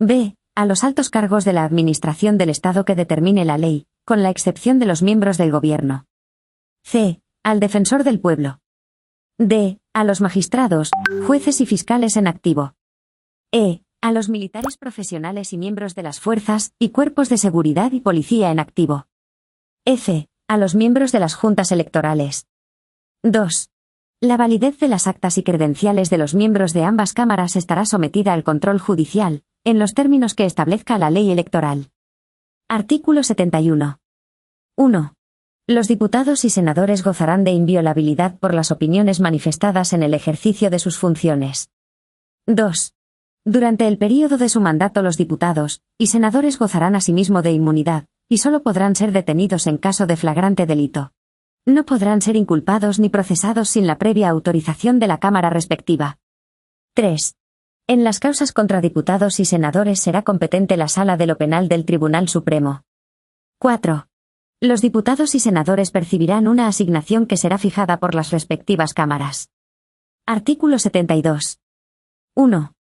b. A los altos cargos de la Administración del Estado que determine la ley, con la excepción de los miembros del Gobierno. c. Al Defensor del Pueblo. d. A los magistrados, jueces y fiscales en activo. e. A los militares profesionales y miembros de las fuerzas y cuerpos de seguridad y policía en activo. f. A los miembros de las juntas electorales. 2. La validez de las actas y credenciales de los miembros de ambas cámaras estará sometida al control judicial, en los términos que establezca la ley electoral. Artículo 71. 1. Los diputados y senadores gozarán de inviolabilidad por las opiniones manifestadas en el ejercicio de sus funciones. 2. Durante el período de su mandato los diputados y senadores gozarán asimismo de inmunidad, y solo podrán ser detenidos en caso de flagrante delito. No podrán ser inculpados ni procesados sin la previa autorización de la Cámara respectiva. 3. En las causas contra diputados y senadores será competente la Sala de lo Penal del Tribunal Supremo. 4. Los diputados y senadores percibirán una asignación que será fijada por las respectivas cámaras. Artículo 72. 1.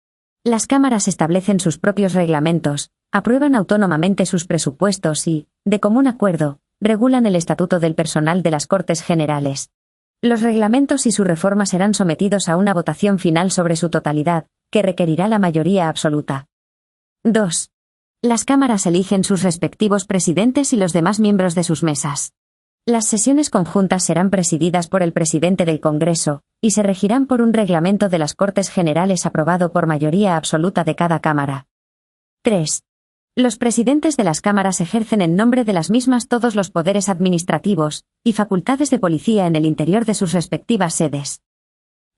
Las cámaras establecen sus propios reglamentos, aprueban autónomamente sus presupuestos y, de común acuerdo, regulan el estatuto del personal de las Cortes Generales. Los reglamentos y su reforma serán sometidos a una votación final sobre su totalidad, que requerirá la mayoría absoluta. 2. Las cámaras eligen sus respectivos presidentes y los demás miembros de sus mesas. Las sesiones conjuntas serán presididas por el presidente del Congreso, y se regirán por un reglamento de las Cortes Generales aprobado por mayoría absoluta de cada cámara. 3. Los presidentes de las cámaras ejercen en nombre de las mismas todos los poderes administrativos y facultades de policía en el interior de sus respectivas sedes.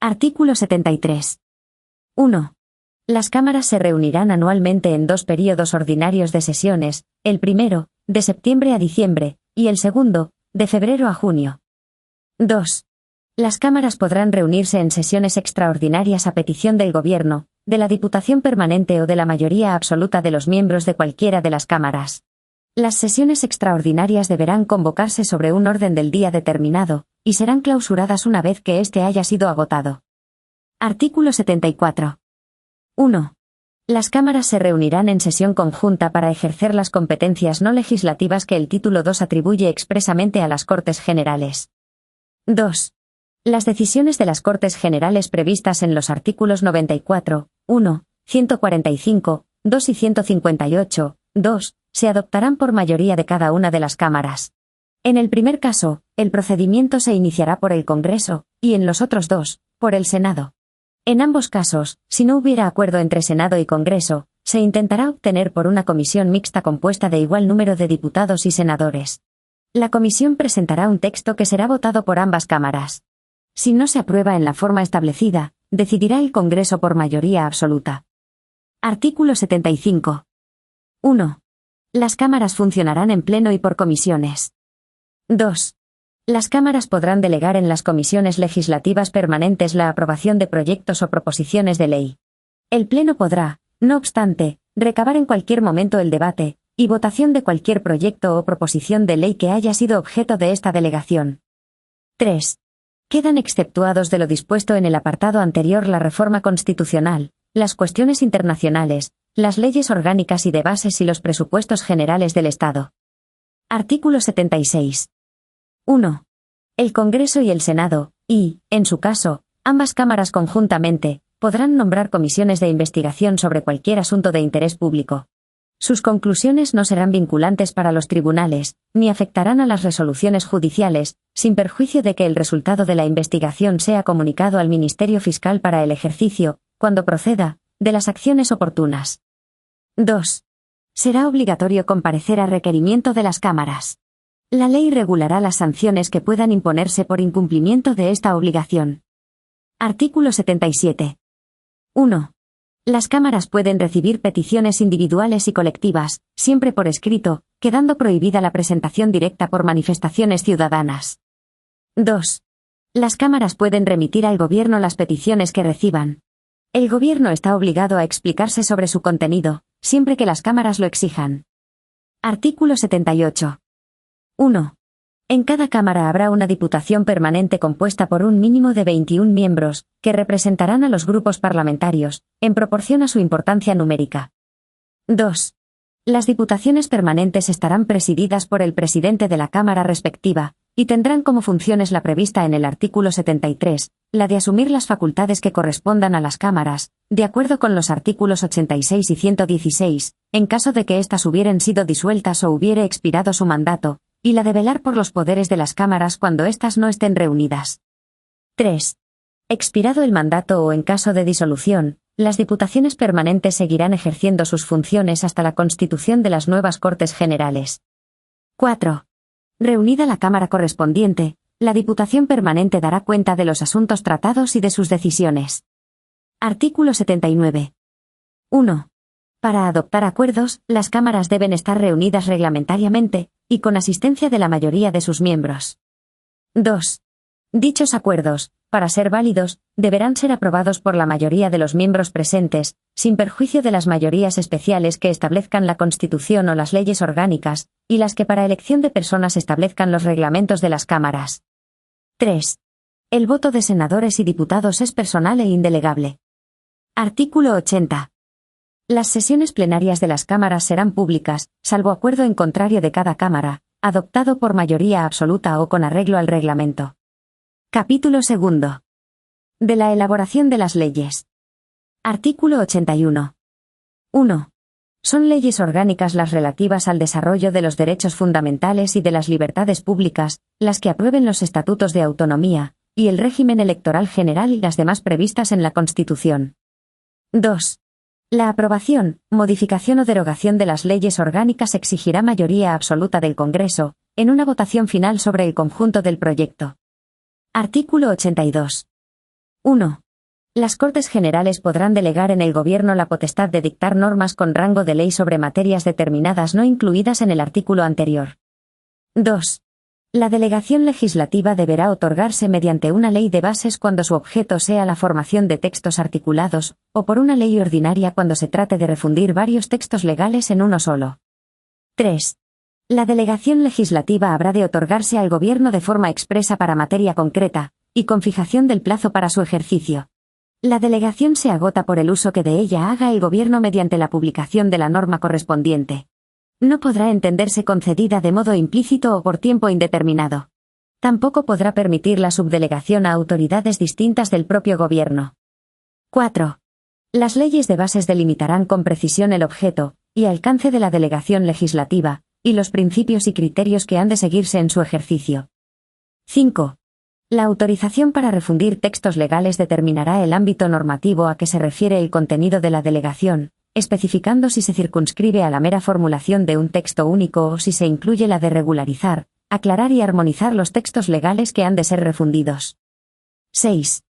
Artículo 73. 1. Las cámaras se reunirán anualmente en 2 períodos ordinarios de sesiones, el primero, de septiembre a diciembre, y el segundo, de febrero a junio. 2. Las cámaras podrán reunirse en sesiones extraordinarias a petición del Gobierno, de la Diputación Permanente o de la mayoría absoluta de los miembros de cualquiera de las cámaras. Las sesiones extraordinarias deberán convocarse sobre un orden del día determinado, y serán clausuradas una vez que éste haya sido agotado. Artículo 74. 1. Las cámaras se reunirán en sesión conjunta para ejercer las competencias no legislativas que el título 2 atribuye expresamente a las Cortes Generales. 2. Las decisiones de las Cortes Generales previstas en los artículos 94, 1, 145, 2 y 158, 2, se adoptarán por mayoría de cada una de las cámaras. En el primer caso, el procedimiento se iniciará por el Congreso, y en los otros dos, por el Senado. En ambos casos, si no hubiera acuerdo entre Senado y Congreso, se intentará obtener por una comisión mixta compuesta de igual número de diputados y senadores. La comisión presentará un texto que será votado por ambas cámaras. Si no se aprueba en la forma establecida, decidirá el Congreso por mayoría absoluta. Artículo 75. 1. Las cámaras funcionarán en pleno y por comisiones. 2. Las cámaras podrán delegar en las comisiones legislativas permanentes la aprobación de proyectos o proposiciones de ley. El Pleno podrá, no obstante, recabar en cualquier momento el debate y votación de cualquier proyecto o proposición de ley que haya sido objeto de esta delegación. 3. Quedan exceptuados de lo dispuesto en el apartado anterior la reforma constitucional, las cuestiones internacionales, las leyes orgánicas y de bases y los presupuestos generales del Estado. Artículo 76. 1. El Congreso y el Senado, y, en su caso, ambas cámaras conjuntamente, podrán nombrar comisiones de investigación sobre cualquier asunto de interés público. Sus conclusiones no serán vinculantes para los tribunales, ni afectarán a las resoluciones judiciales, sin perjuicio de que el resultado de la investigación sea comunicado al Ministerio Fiscal para el ejercicio, cuando proceda, de las acciones oportunas. 2. Será obligatorio comparecer a requerimiento de las cámaras. La ley regulará las sanciones que puedan imponerse por incumplimiento de esta obligación. Artículo 77. 1. Las cámaras pueden recibir peticiones individuales y colectivas, siempre por escrito, quedando prohibida la presentación directa por manifestaciones ciudadanas. 2. Las cámaras pueden remitir al Gobierno las peticiones que reciban. El Gobierno está obligado a explicarse sobre su contenido, siempre que las cámaras lo exijan. Artículo 78. 1. En cada cámara habrá una diputación permanente compuesta por un mínimo de 21 miembros, que representarán a los grupos parlamentarios, en proporción a su importancia numérica. 2. Las diputaciones permanentes estarán presididas por el presidente de la cámara respectiva, y tendrán como funciones la prevista en el artículo 73, la de asumir las facultades que correspondan a las cámaras, de acuerdo con los artículos 86 y 116, en caso de que éstas hubieran sido disueltas o hubiere expirado su mandato, y la de velar por los poderes de las cámaras cuando éstas no estén reunidas. 3. Expirado el mandato o en caso de disolución, las diputaciones permanentes seguirán ejerciendo sus funciones hasta la constitución de las nuevas Cortes Generales. 4. Reunida la Cámara correspondiente, la Diputación Permanente dará cuenta de los asuntos tratados y de sus decisiones. Artículo 79. 1. Para adoptar acuerdos, las cámaras deben estar reunidas reglamentariamente, y con asistencia de la mayoría de sus miembros. 2. Dichos acuerdos, para ser válidos, deberán ser aprobados por la mayoría de los miembros presentes, sin perjuicio de las mayorías especiales que establezcan la Constitución o las leyes orgánicas, y las que para elección de personas establezcan los reglamentos de las cámaras. 3. El voto de senadores y diputados es personal e indelegable. Artículo 80. Las sesiones plenarias de las cámaras serán públicas, salvo acuerdo en contrario de cada cámara, adoptado por mayoría absoluta o con arreglo al reglamento. Capítulo 2. De la elaboración de las leyes. Artículo 81. 1. Son leyes orgánicas las relativas al desarrollo de los derechos fundamentales y de las libertades públicas, las que aprueben los estatutos de autonomía, y el régimen electoral general y las demás previstas en la Constitución. 2. La aprobación, modificación o derogación de las leyes orgánicas exigirá mayoría absoluta del Congreso, en una votación final sobre el conjunto del proyecto. Artículo 82. 1. Las Cortes Generales podrán delegar en el Gobierno la potestad de dictar normas con rango de ley sobre materias determinadas no incluidas en el artículo anterior. 2. La delegación legislativa deberá otorgarse mediante una ley de bases cuando su objeto sea la formación de textos articulados, o por una ley ordinaria cuando se trate de refundir varios textos legales en uno solo. 3. La delegación legislativa habrá de otorgarse al Gobierno de forma expresa para materia concreta, y con fijación del plazo para su ejercicio. La delegación se agota por el uso que de ella haga el Gobierno mediante la publicación de la norma correspondiente. No podrá entenderse concedida de modo implícito o por tiempo indeterminado. Tampoco podrá permitir la subdelegación a autoridades distintas del propio Gobierno. 4. Las leyes de bases delimitarán con precisión el objeto y alcance de la delegación legislativa, y los principios y criterios que han de seguirse en su ejercicio. 5. La autorización para refundir textos legales determinará el ámbito normativo a que se refiere el contenido de la delegación, especificando si se circunscribe a la mera formulación de un texto único o si se incluye la de regularizar, aclarar y armonizar los textos legales que han de ser refundidos. 6.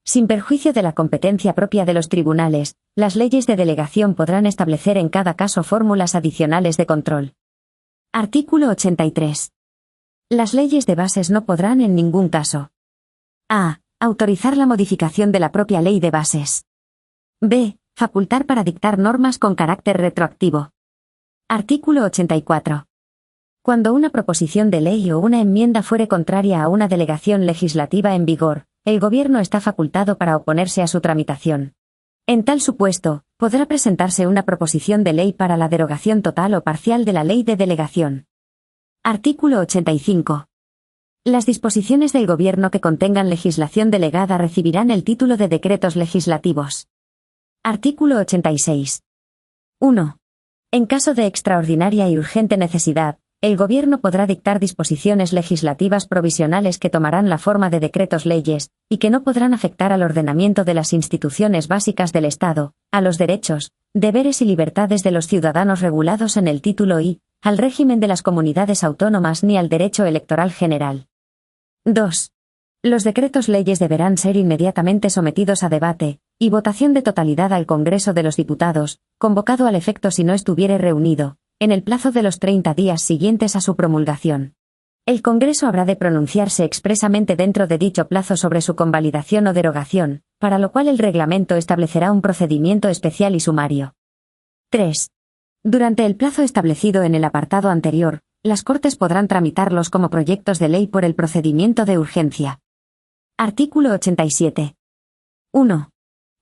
Sin perjuicio de la competencia propia de los tribunales, las leyes de delegación podrán establecer en cada caso fórmulas adicionales de control. Artículo 83. Las leyes de bases no podrán en ningún caso: a. Autorizar la modificación de la propia ley de bases. b. Facultar para dictar normas con carácter retroactivo. Artículo 84. Cuando una proposición de ley o una enmienda fuere contraria a una delegación legislativa en vigor, el Gobierno está facultado para oponerse a su tramitación. En tal supuesto, podrá presentarse una proposición de ley para la derogación total o parcial de la ley de delegación. Artículo 85. Las disposiciones del Gobierno que contengan legislación delegada recibirán el título de decretos legislativos. Artículo 86. 1. En caso de extraordinaria y urgente necesidad, el Gobierno podrá dictar disposiciones legislativas provisionales que tomarán la forma de decretos-leyes, y que no podrán afectar al ordenamiento de las instituciones básicas del Estado, a los derechos, deberes y libertades de los ciudadanos regulados en el título I, al régimen de las comunidades autónomas ni al derecho electoral general. 2. Los decretos-leyes deberán ser inmediatamente sometidos a debate y votación de totalidad al Congreso de los Diputados, convocado al efecto si no estuviere reunido, en el plazo de los 30 días siguientes a su promulgación. El Congreso habrá de pronunciarse expresamente dentro de dicho plazo sobre su convalidación o derogación, para lo cual el reglamento establecerá un procedimiento especial y sumario. 3. Durante el plazo establecido en el apartado anterior, las Cortes podrán tramitarlos como proyectos de ley por el procedimiento de urgencia. Artículo 87. 1.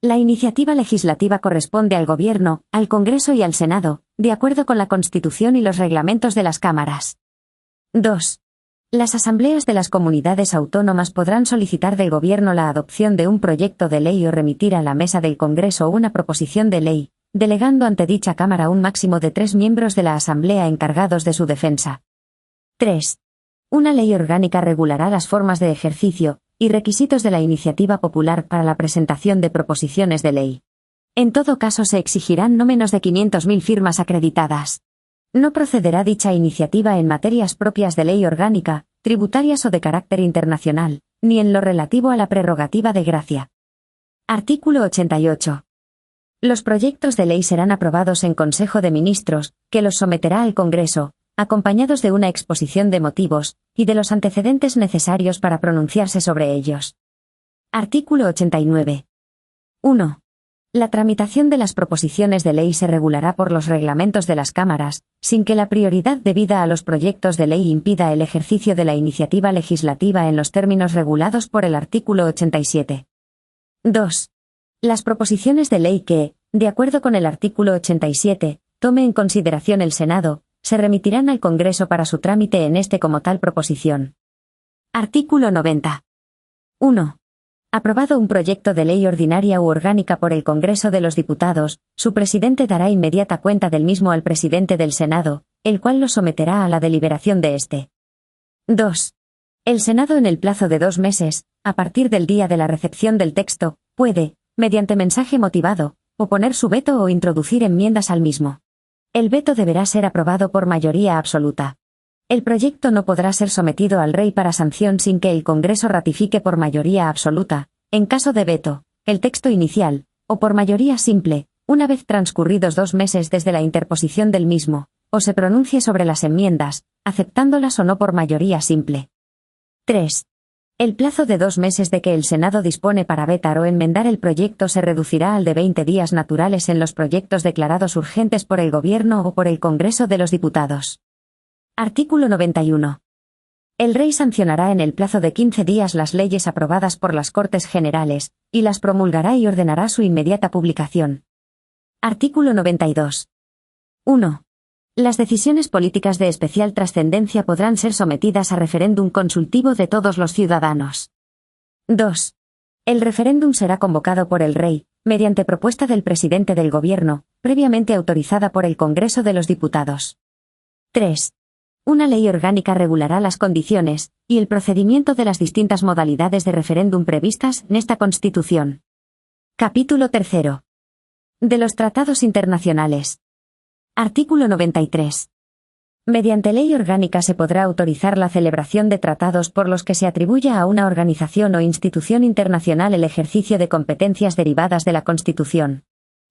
La iniciativa legislativa corresponde al Gobierno, al Congreso y al Senado, de acuerdo con la Constitución y los reglamentos de las cámaras. 2. Las asambleas de las comunidades autónomas podrán solicitar del Gobierno la adopción de un proyecto de ley o remitir a la mesa del Congreso una proposición de ley, delegando ante dicha Cámara un máximo de 3 miembros de la Asamblea encargados de su defensa. 3. Una ley orgánica regulará las formas de ejercicio y requisitos de la iniciativa popular para la presentación de proposiciones de ley. En todo caso se exigirán no menos de 500.000 firmas acreditadas. No procederá dicha iniciativa en materias propias de ley orgánica, tributarias o de carácter internacional, ni en lo relativo a la prerrogativa de gracia. Artículo 88. Los proyectos de ley serán aprobados en Consejo de Ministros, que los someterá al Congreso, acompañados de una exposición de motivos, y de los antecedentes necesarios para pronunciarse sobre ellos. Artículo 89. 1. La tramitación de las proposiciones de ley se regulará por los reglamentos de las cámaras, sin que la prioridad debida a los proyectos de ley impida el ejercicio de la iniciativa legislativa en los términos regulados por el artículo 87. 2. Las proposiciones de ley que, de acuerdo con el artículo 87, tome en consideración el Senado, se remitirán al Congreso para su trámite en este como tal proposición. Artículo 90. 1. Aprobado un proyecto de ley ordinaria u orgánica por el Congreso de los Diputados, su presidente dará inmediata cuenta del mismo al presidente del Senado, el cual lo someterá a la deliberación de éste. 2. El Senado en el plazo de 2 meses, a partir del día de la recepción del texto, puede, mediante mensaje motivado, oponer su veto o introducir enmiendas al mismo. El veto deberá ser aprobado por mayoría absoluta. El proyecto no podrá ser sometido al Rey para sanción sin que el Congreso ratifique por mayoría absoluta, en caso de veto, el texto inicial, o por mayoría simple, una vez transcurridos 2 meses desde la interposición del mismo, o se pronuncie sobre las enmiendas, aceptándolas o no por mayoría simple. 3. El plazo de 2 meses de que el Senado dispone para vetar o enmendar el proyecto se reducirá al de 20 días naturales en los proyectos declarados urgentes por el Gobierno o por el Congreso de los Diputados. Artículo 91. El Rey sancionará en el plazo de 15 días las leyes aprobadas por las Cortes Generales, y las promulgará y ordenará su inmediata publicación. Artículo 92. 1. Las decisiones políticas de especial trascendencia podrán ser sometidas a referéndum consultivo de todos los ciudadanos. 2. El referéndum será convocado por el Rey, mediante propuesta del presidente del Gobierno, previamente autorizada por el Congreso de los Diputados. 3. Una ley orgánica regulará las condiciones y el procedimiento de las distintas modalidades de referéndum previstas en esta Constitución. Capítulo 3. De los tratados internacionales. Artículo 93. Mediante ley orgánica se podrá autorizar la celebración de tratados por los que se atribuya a una organización o institución internacional el ejercicio de competencias derivadas de la Constitución.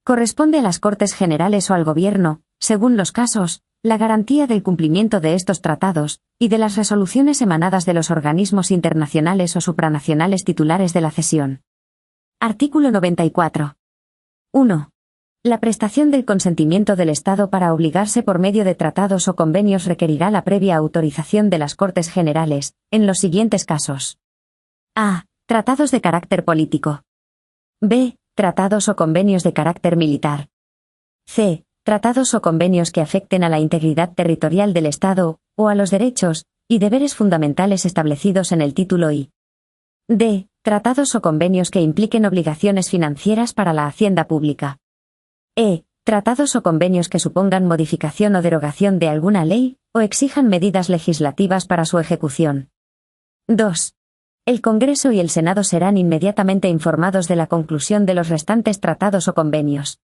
Corresponde a las Cortes Generales o al Gobierno, según los casos, la garantía del cumplimiento de estos tratados, y de las resoluciones emanadas de los organismos internacionales o supranacionales titulares de la cesión. Artículo 94. 1. La prestación del consentimiento del Estado para obligarse por medio de tratados o convenios requerirá la previa autorización de las Cortes Generales, en los siguientes casos. A. Tratados de carácter político. B. Tratados o convenios de carácter militar. C. Tratados o convenios que afecten a la integridad territorial del Estado, o a los derechos y deberes fundamentales establecidos en el título I. D. Tratados o convenios que impliquen obligaciones financieras para la hacienda pública. E. Tratados o convenios que supongan modificación o derogación de alguna ley, o exijan medidas legislativas para su ejecución. 2. El Congreso y el Senado serán inmediatamente informados de la conclusión de los restantes tratados o convenios.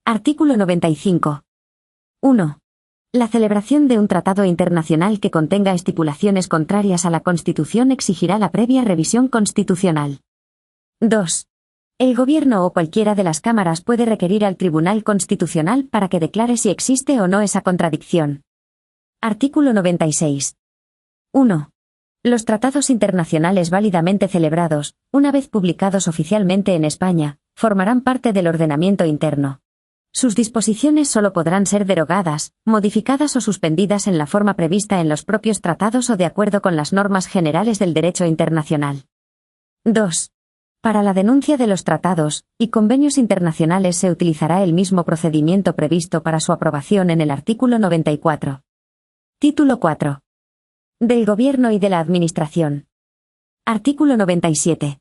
Artículo 95. 1. La celebración de un tratado internacional que contenga estipulaciones contrarias a la Constitución exigirá la previa revisión constitucional. 2. El Gobierno o cualquiera de las cámaras puede requerir al Tribunal Constitucional para que declare si existe o no esa contradicción. Artículo 96. 1. Los tratados internacionales válidamente celebrados, una vez publicados oficialmente en España, formarán parte del ordenamiento interno. Sus disposiciones solo podrán ser derogadas, modificadas o suspendidas en la forma prevista en los propios tratados o de acuerdo con las normas generales del derecho internacional. 2. Para la denuncia de los tratados y convenios internacionales se utilizará el mismo procedimiento previsto para su aprobación en el artículo 94. Título 4. Del Gobierno y de la Administración. Artículo 97.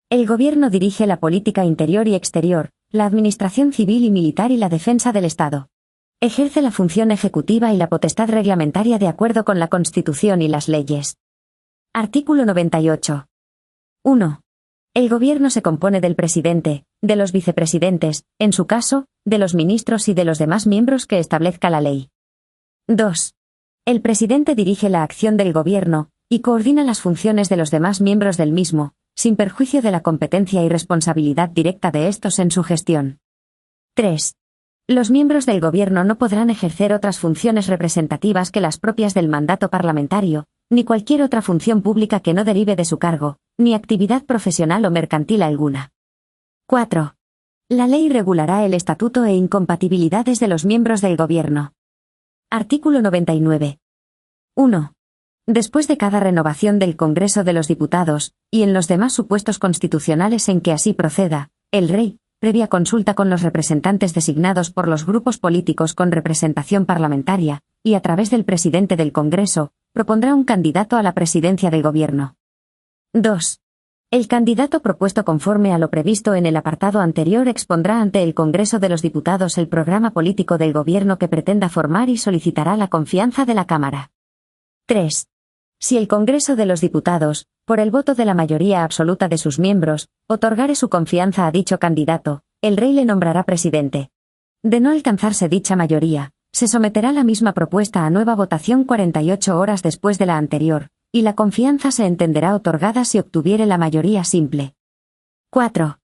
El Gobierno dirige la política interior y exterior, la administración civil y militar y la defensa del Estado. Ejerce la función ejecutiva y la potestad reglamentaria de acuerdo con la Constitución y las leyes. Artículo 98. 1. El Gobierno se compone del presidente, de los vicepresidentes, en su caso, de los ministros y de los demás miembros que establezca la ley. 2. El presidente dirige la acción del Gobierno y coordina las funciones de los demás miembros del mismo, sin perjuicio de la competencia y responsabilidad directa de estos en su gestión. 3. Los miembros del gobierno no podrán ejercer otras funciones representativas que las propias del mandato parlamentario, ni cualquier otra función pública que no derive de su cargo, ni actividad profesional o mercantil alguna. 4. La ley regulará el estatuto e incompatibilidades de los miembros del gobierno. Artículo 99. 1. Después de cada renovación del Congreso de los Diputados, y en los demás supuestos constitucionales en que así proceda, el Rey, previa consulta con los representantes designados por los grupos políticos con representación parlamentaria, y a través del presidente del Congreso, propondrá un candidato a la presidencia del Gobierno. 2. El candidato propuesto conforme a lo previsto en el apartado anterior expondrá ante el Congreso de los Diputados el programa político del Gobierno que pretenda formar y solicitará la confianza de la Cámara. 3. Si el Congreso de los Diputados, por el voto de la mayoría absoluta de sus miembros, otorgare su confianza a dicho candidato, el Rey le nombrará presidente. De no alcanzarse dicha mayoría, se someterá la misma propuesta a nueva votación 48 horas después de la anterior, y la confianza se entenderá otorgada si obtuviere la mayoría simple. 4.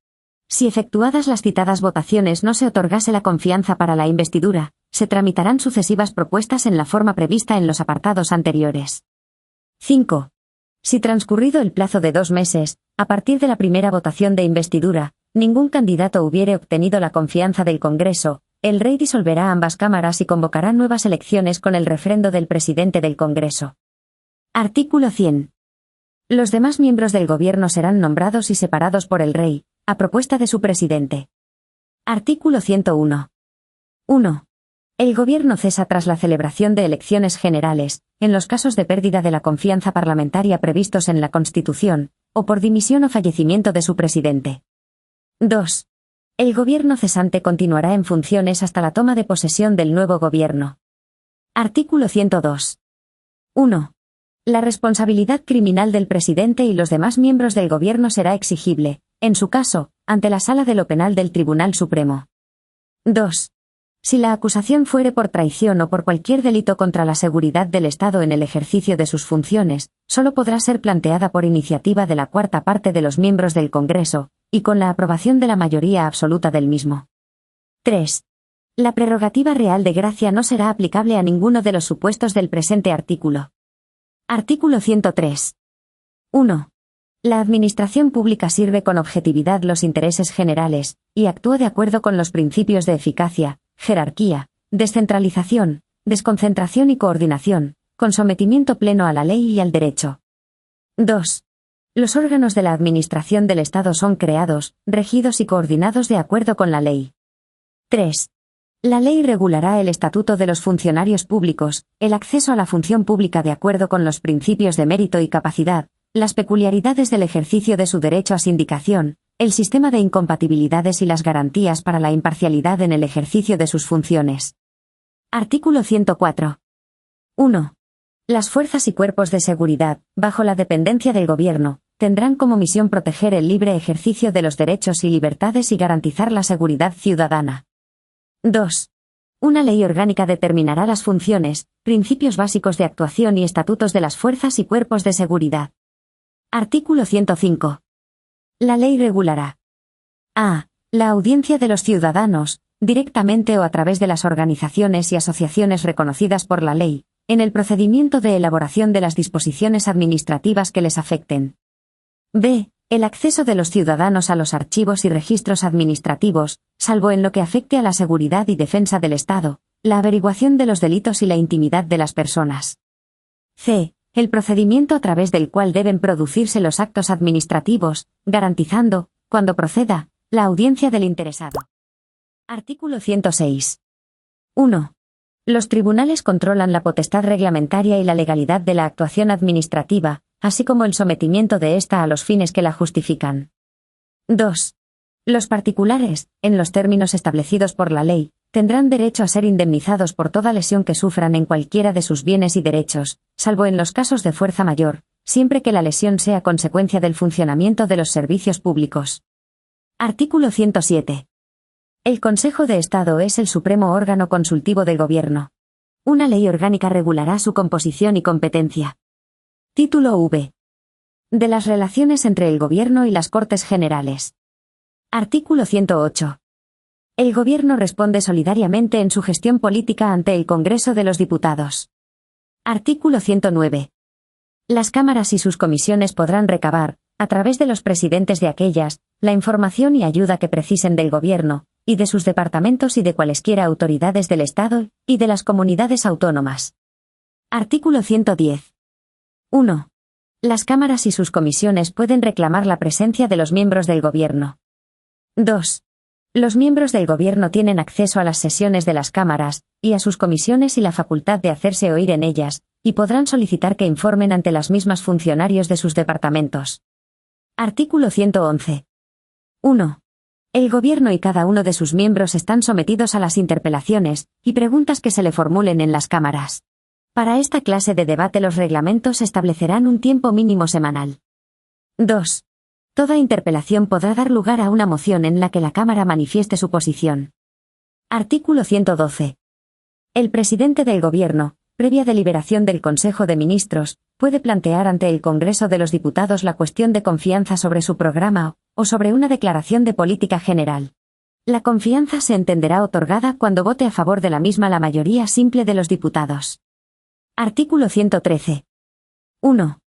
Si efectuadas las citadas votaciones no se otorgase la confianza para la investidura, se tramitarán sucesivas propuestas en la forma prevista en los apartados anteriores. 5. Si transcurrido el plazo de 2 meses, a partir de la primera votación de investidura, ningún candidato hubiere obtenido la confianza del Congreso, el Rey disolverá ambas cámaras y convocará nuevas elecciones con el refrendo del presidente del Congreso. Artículo 100. Los demás miembros del Gobierno serán nombrados y separados por el Rey, a propuesta de su presidente. Artículo 101. 1. El Gobierno cesa tras la celebración de elecciones generales, en los casos de pérdida de la confianza parlamentaria previstos en la Constitución, o por dimisión o fallecimiento de su presidente. 2. El Gobierno cesante continuará en funciones hasta la toma de posesión del nuevo Gobierno. Artículo 102. 1. La responsabilidad criminal del presidente y los demás miembros del Gobierno será exigible, en su caso, ante la Sala de lo Penal del Tribunal Supremo. 2. Si la acusación fuere por traición o por cualquier delito contra la seguridad del Estado en el ejercicio de sus funciones, solo podrá ser planteada por iniciativa de la cuarta parte de los miembros del Congreso, y con la aprobación de la mayoría absoluta del mismo. 3. La prerrogativa real de gracia no será aplicable a ninguno de los supuestos del presente artículo. Artículo 103. 1. La administración pública sirve con objetividad los intereses generales, y actúa de acuerdo con los principios de eficacia, jerarquía, descentralización, desconcentración y coordinación, con sometimiento pleno a la ley y al derecho. 2. Los órganos de la administración del Estado son creados, regidos y coordinados de acuerdo con la ley. 3. La ley regulará el estatuto de los funcionarios públicos, el acceso a la función pública de acuerdo con los principios de mérito y capacidad, las peculiaridades del ejercicio de su derecho a sindicación, el sistema de incompatibilidades y las garantías para la imparcialidad en el ejercicio de sus funciones. Artículo 104. 1. Las fuerzas y cuerpos de seguridad, bajo la dependencia del Gobierno, tendrán como misión proteger el libre ejercicio de los derechos y libertades y garantizar la seguridad ciudadana. 2. Una ley orgánica determinará las funciones, principios básicos de actuación y estatutos de las fuerzas y cuerpos de seguridad. Artículo 105. La ley regulará a. La audiencia de los ciudadanos, directamente o a través de las organizaciones y asociaciones reconocidas por la ley, en el procedimiento de elaboración de las disposiciones administrativas que les afecten. b. El acceso de los ciudadanos a los archivos y registros administrativos, salvo en lo que afecte a la seguridad y defensa del Estado, la averiguación de los delitos y la intimidad de las personas. c. El procedimiento a través del cual deben producirse los actos administrativos, garantizando, cuando proceda, la audiencia del interesado. Artículo 106. 1. Los tribunales controlan la potestad reglamentaria y la legalidad de la actuación administrativa, así como el sometimiento de ésta a los fines que la justifican. 2. Los particulares, en los términos establecidos por la ley, tendrán derecho a ser indemnizados por toda lesión que sufran en cualquiera de sus bienes y derechos, salvo en los casos de fuerza mayor, siempre que la lesión sea consecuencia del funcionamiento de los servicios públicos. Artículo 107. El Consejo de Estado es el supremo órgano consultivo del Gobierno. Una ley orgánica regulará su composición y competencia. Título V. De las relaciones entre el Gobierno y las Cortes Generales. Artículo 108. El Gobierno responde solidariamente en su gestión política ante el Congreso de los Diputados. Artículo 109. Las cámaras y sus comisiones podrán recabar, a través de los presidentes de aquellas, la información y ayuda que precisen del Gobierno, y de sus departamentos y de cualesquiera autoridades del Estado, y de las comunidades autónomas. Artículo 110. 1. Las cámaras y sus comisiones pueden reclamar la presencia de los miembros del Gobierno. 2. Los miembros del Gobierno tienen acceso a las sesiones de las cámaras, y a sus comisiones y la facultad de hacerse oír en ellas, y podrán solicitar que informen ante las mismas funcionarios de sus departamentos. Artículo 111. 1. El Gobierno y cada uno de sus miembros están sometidos a las interpelaciones y preguntas que se le formulen en las cámaras. Para esta clase de debate los reglamentos establecerán un tiempo mínimo semanal. 2. Toda interpelación podrá dar lugar a una moción en la que la Cámara manifieste su posición. Artículo 112. El presidente del Gobierno, previa deliberación del Consejo de Ministros, puede plantear ante el Congreso de los Diputados la cuestión de confianza sobre su programa o sobre una declaración de política general. La confianza se entenderá otorgada cuando vote a favor de la misma la mayoría simple de los diputados. Artículo 113. 1.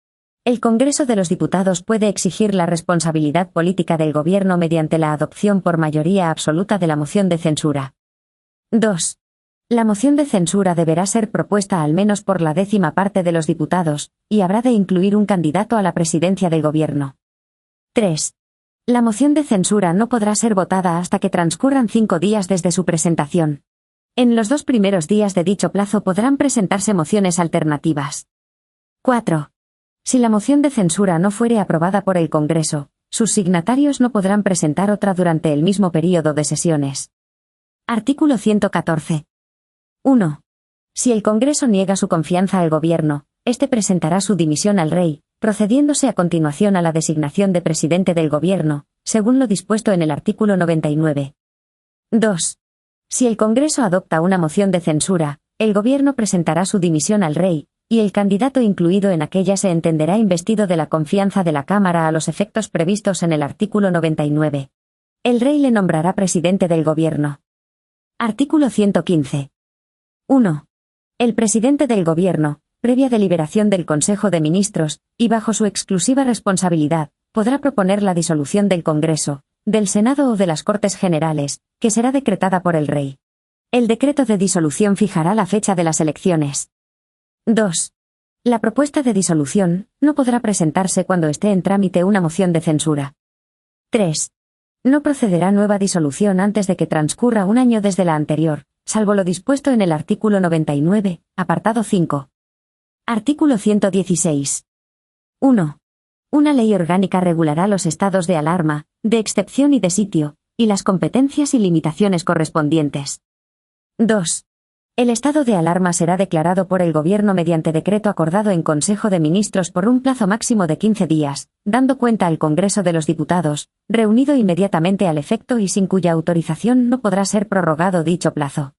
El Congreso de los Diputados puede exigir la responsabilidad política del Gobierno mediante la adopción por mayoría absoluta de la moción de censura. 2. La moción de censura deberá ser propuesta al menos por la 10ª parte de los diputados, y habrá de incluir un candidato a la presidencia del Gobierno. 3. La moción de censura no podrá ser votada hasta que transcurran 5 días desde su presentación. En los 2 primeros días de dicho plazo podrán presentarse mociones alternativas. 4. Si la moción de censura no fuere aprobada por el Congreso, sus signatarios no podrán presentar otra durante el mismo período de sesiones. Artículo 114. 1. Si el Congreso niega su confianza al Gobierno, éste presentará su dimisión al Rey, procediéndose a continuación a la designación de presidente del Gobierno, según lo dispuesto en el artículo 99. 2. Si el Congreso adopta una moción de censura, el Gobierno presentará su dimisión al Rey, y el candidato incluido en aquella se entenderá investido de la confianza de la Cámara a los efectos previstos en el artículo 99. El Rey le nombrará presidente del Gobierno. Artículo 115. 1. El presidente del Gobierno, previa deliberación del Consejo de Ministros, y bajo su exclusiva responsabilidad, podrá proponer la disolución del Congreso, del Senado o de las Cortes Generales, que será decretada por el Rey. El decreto de disolución fijará la fecha de las elecciones. 2. La propuesta de disolución no podrá presentarse cuando esté en trámite una moción de censura. 3. No procederá nueva disolución antes de que transcurra un año desde la anterior, salvo lo dispuesto en el artículo 99, apartado 5. Artículo 116. 1. Una ley orgánica regulará los estados de alarma, de excepción y de sitio, y las competencias y limitaciones correspondientes. 2. El estado de alarma será declarado por el Gobierno mediante decreto acordado en Consejo de Ministros por un plazo máximo de 15 días, dando cuenta al Congreso de los Diputados, reunido inmediatamente al efecto y sin cuya autorización no podrá ser prorrogado dicho plazo.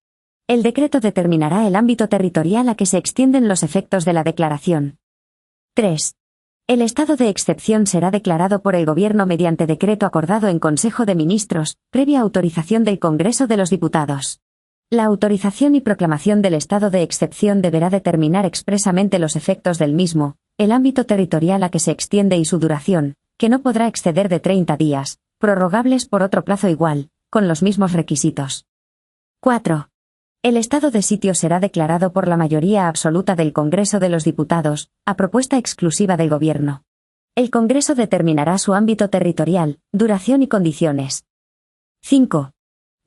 El decreto determinará el ámbito territorial a que se extienden los efectos de la declaración. 3. El estado de excepción será declarado por el Gobierno mediante decreto acordado en Consejo de Ministros, previa autorización del Congreso de los Diputados. La autorización y proclamación del estado de excepción deberá determinar expresamente los efectos del mismo, el ámbito territorial a que se extiende y su duración, que no podrá exceder de 30 días, prorrogables por otro plazo igual, con los mismos requisitos. 4. El estado de sitio será declarado por la mayoría absoluta del Congreso de los Diputados, a propuesta exclusiva del Gobierno. El Congreso determinará su ámbito territorial, duración y condiciones. 5.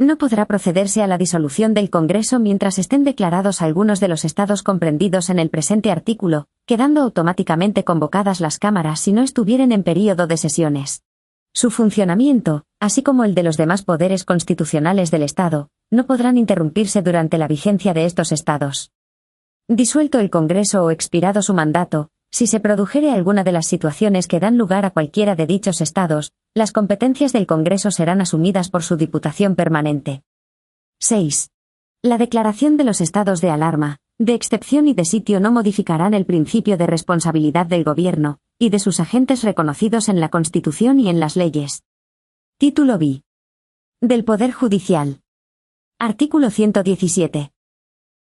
No podrá procederse a la disolución del Congreso mientras estén declarados algunos de los estados comprendidos en el presente artículo, quedando automáticamente convocadas las cámaras si no estuvieren en período de sesiones. Su funcionamiento, así como el de los demás poderes constitucionales del Estado, no podrán interrumpirse durante la vigencia de estos estados. Disuelto el Congreso o expirado su mandato, si se produjere alguna de las situaciones que dan lugar a cualquiera de dichos estados, las competencias del Congreso serán asumidas por su Diputación Permanente. 6. La declaración de los estados de alarma, de excepción y de sitio no modificarán el principio de responsabilidad del Gobierno, y de sus agentes reconocidos en la Constitución y en las leyes. Título B. Del Poder Judicial. Artículo 117.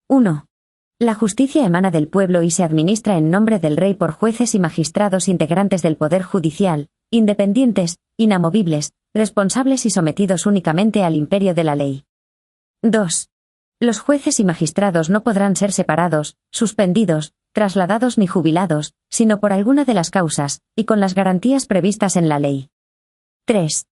1. La justicia emana del pueblo y se administra en nombre del Rey por jueces y magistrados integrantes del Poder Judicial, independientes, inamovibles, responsables y sometidos únicamente al imperio de la ley. 2. Los jueces y magistrados no podrán ser separados, suspendidos, trasladados ni jubilados, sino por alguna de las causas, y con las garantías previstas en la ley. 3.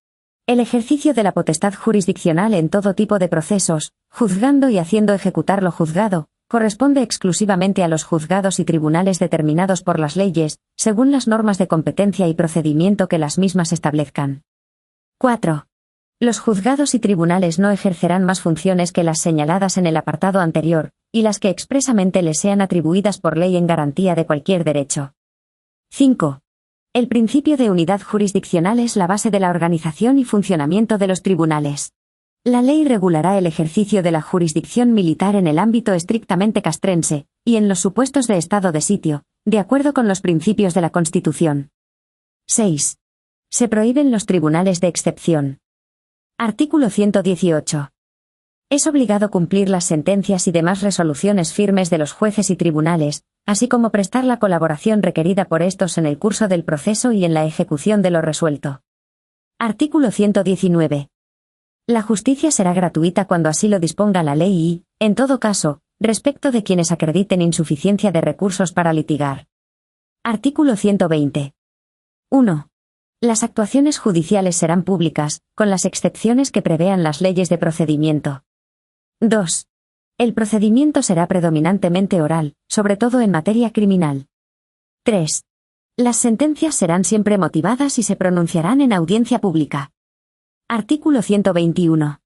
El ejercicio de la potestad jurisdiccional en todo tipo de procesos, juzgando y haciendo ejecutar lo juzgado, corresponde exclusivamente a los juzgados y tribunales determinados por las leyes, según las normas de competencia y procedimiento que las mismas establezcan. 4. Los juzgados y tribunales no ejercerán más funciones que las señaladas en el apartado anterior, y las que expresamente les sean atribuidas por ley en garantía de cualquier derecho. 5. El principio de unidad jurisdiccional es la base de la organización y funcionamiento de los tribunales. La ley regulará el ejercicio de la jurisdicción militar en el ámbito estrictamente castrense, y en los supuestos de estado de sitio, de acuerdo con los principios de la Constitución. 6. Se prohíben los tribunales de excepción. Artículo 118. Es obligado cumplir las sentencias y demás resoluciones firmes de los jueces y tribunales, así como prestar la colaboración requerida por estos en el curso del proceso y en la ejecución de lo resuelto. Artículo 119. La justicia será gratuita cuando así lo disponga la ley y, en todo caso, respecto de quienes acrediten insuficiencia de recursos para litigar. Artículo 120. 1. Las actuaciones judiciales serán públicas, con las excepciones que prevean las leyes de procedimiento. 2. El procedimiento será predominantemente oral, sobre todo en materia criminal. 3. Las sentencias serán siempre motivadas y se pronunciarán en audiencia pública. Artículo 121.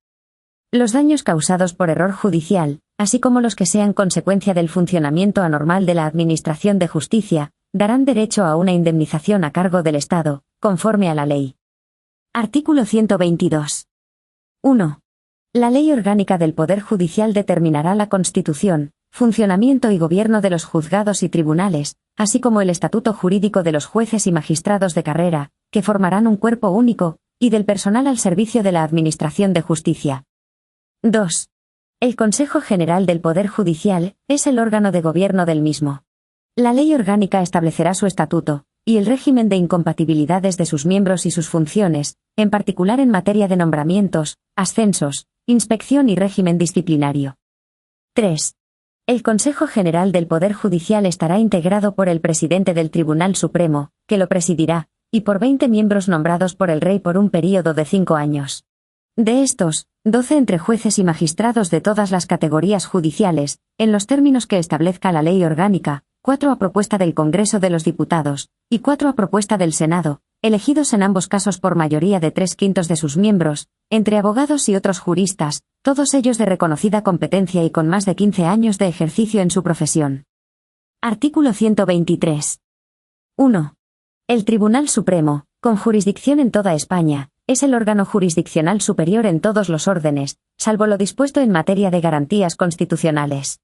Los daños causados por error judicial, así como los que sean consecuencia del funcionamiento anormal de la Administración de Justicia, darán derecho a una indemnización a cargo del Estado, conforme a la ley. Artículo 122. 1. La Ley Orgánica del Poder Judicial determinará la constitución, funcionamiento y gobierno de los juzgados y tribunales, así como el estatuto jurídico de los jueces y magistrados de carrera, que formarán un cuerpo único, y del personal al servicio de la Administración de Justicia. 2. El Consejo General del Poder Judicial es el órgano de gobierno del mismo. La Ley Orgánica establecerá su estatuto, y el régimen de incompatibilidades de sus miembros y sus funciones, en particular en materia de nombramientos, ascensos, inspección y régimen disciplinario. 3. El Consejo General del Poder Judicial estará integrado por el presidente del Tribunal Supremo, que lo presidirá, y por 20 miembros nombrados por el Rey por un período de 5 años. De estos, 12 entre jueces y magistrados de todas las categorías judiciales, en los términos que establezca la Ley Orgánica, 4 a propuesta del Congreso de los Diputados, y 4 a propuesta del Senado, elegidos en ambos casos por mayoría de 3/5 de sus miembros, entre abogados y otros juristas, todos ellos de reconocida competencia y con más de 15 años de ejercicio en su profesión. Artículo 123. 1. El Tribunal Supremo, con jurisdicción en toda España, es el órgano jurisdiccional superior en todos los órdenes, salvo lo dispuesto en materia de garantías constitucionales.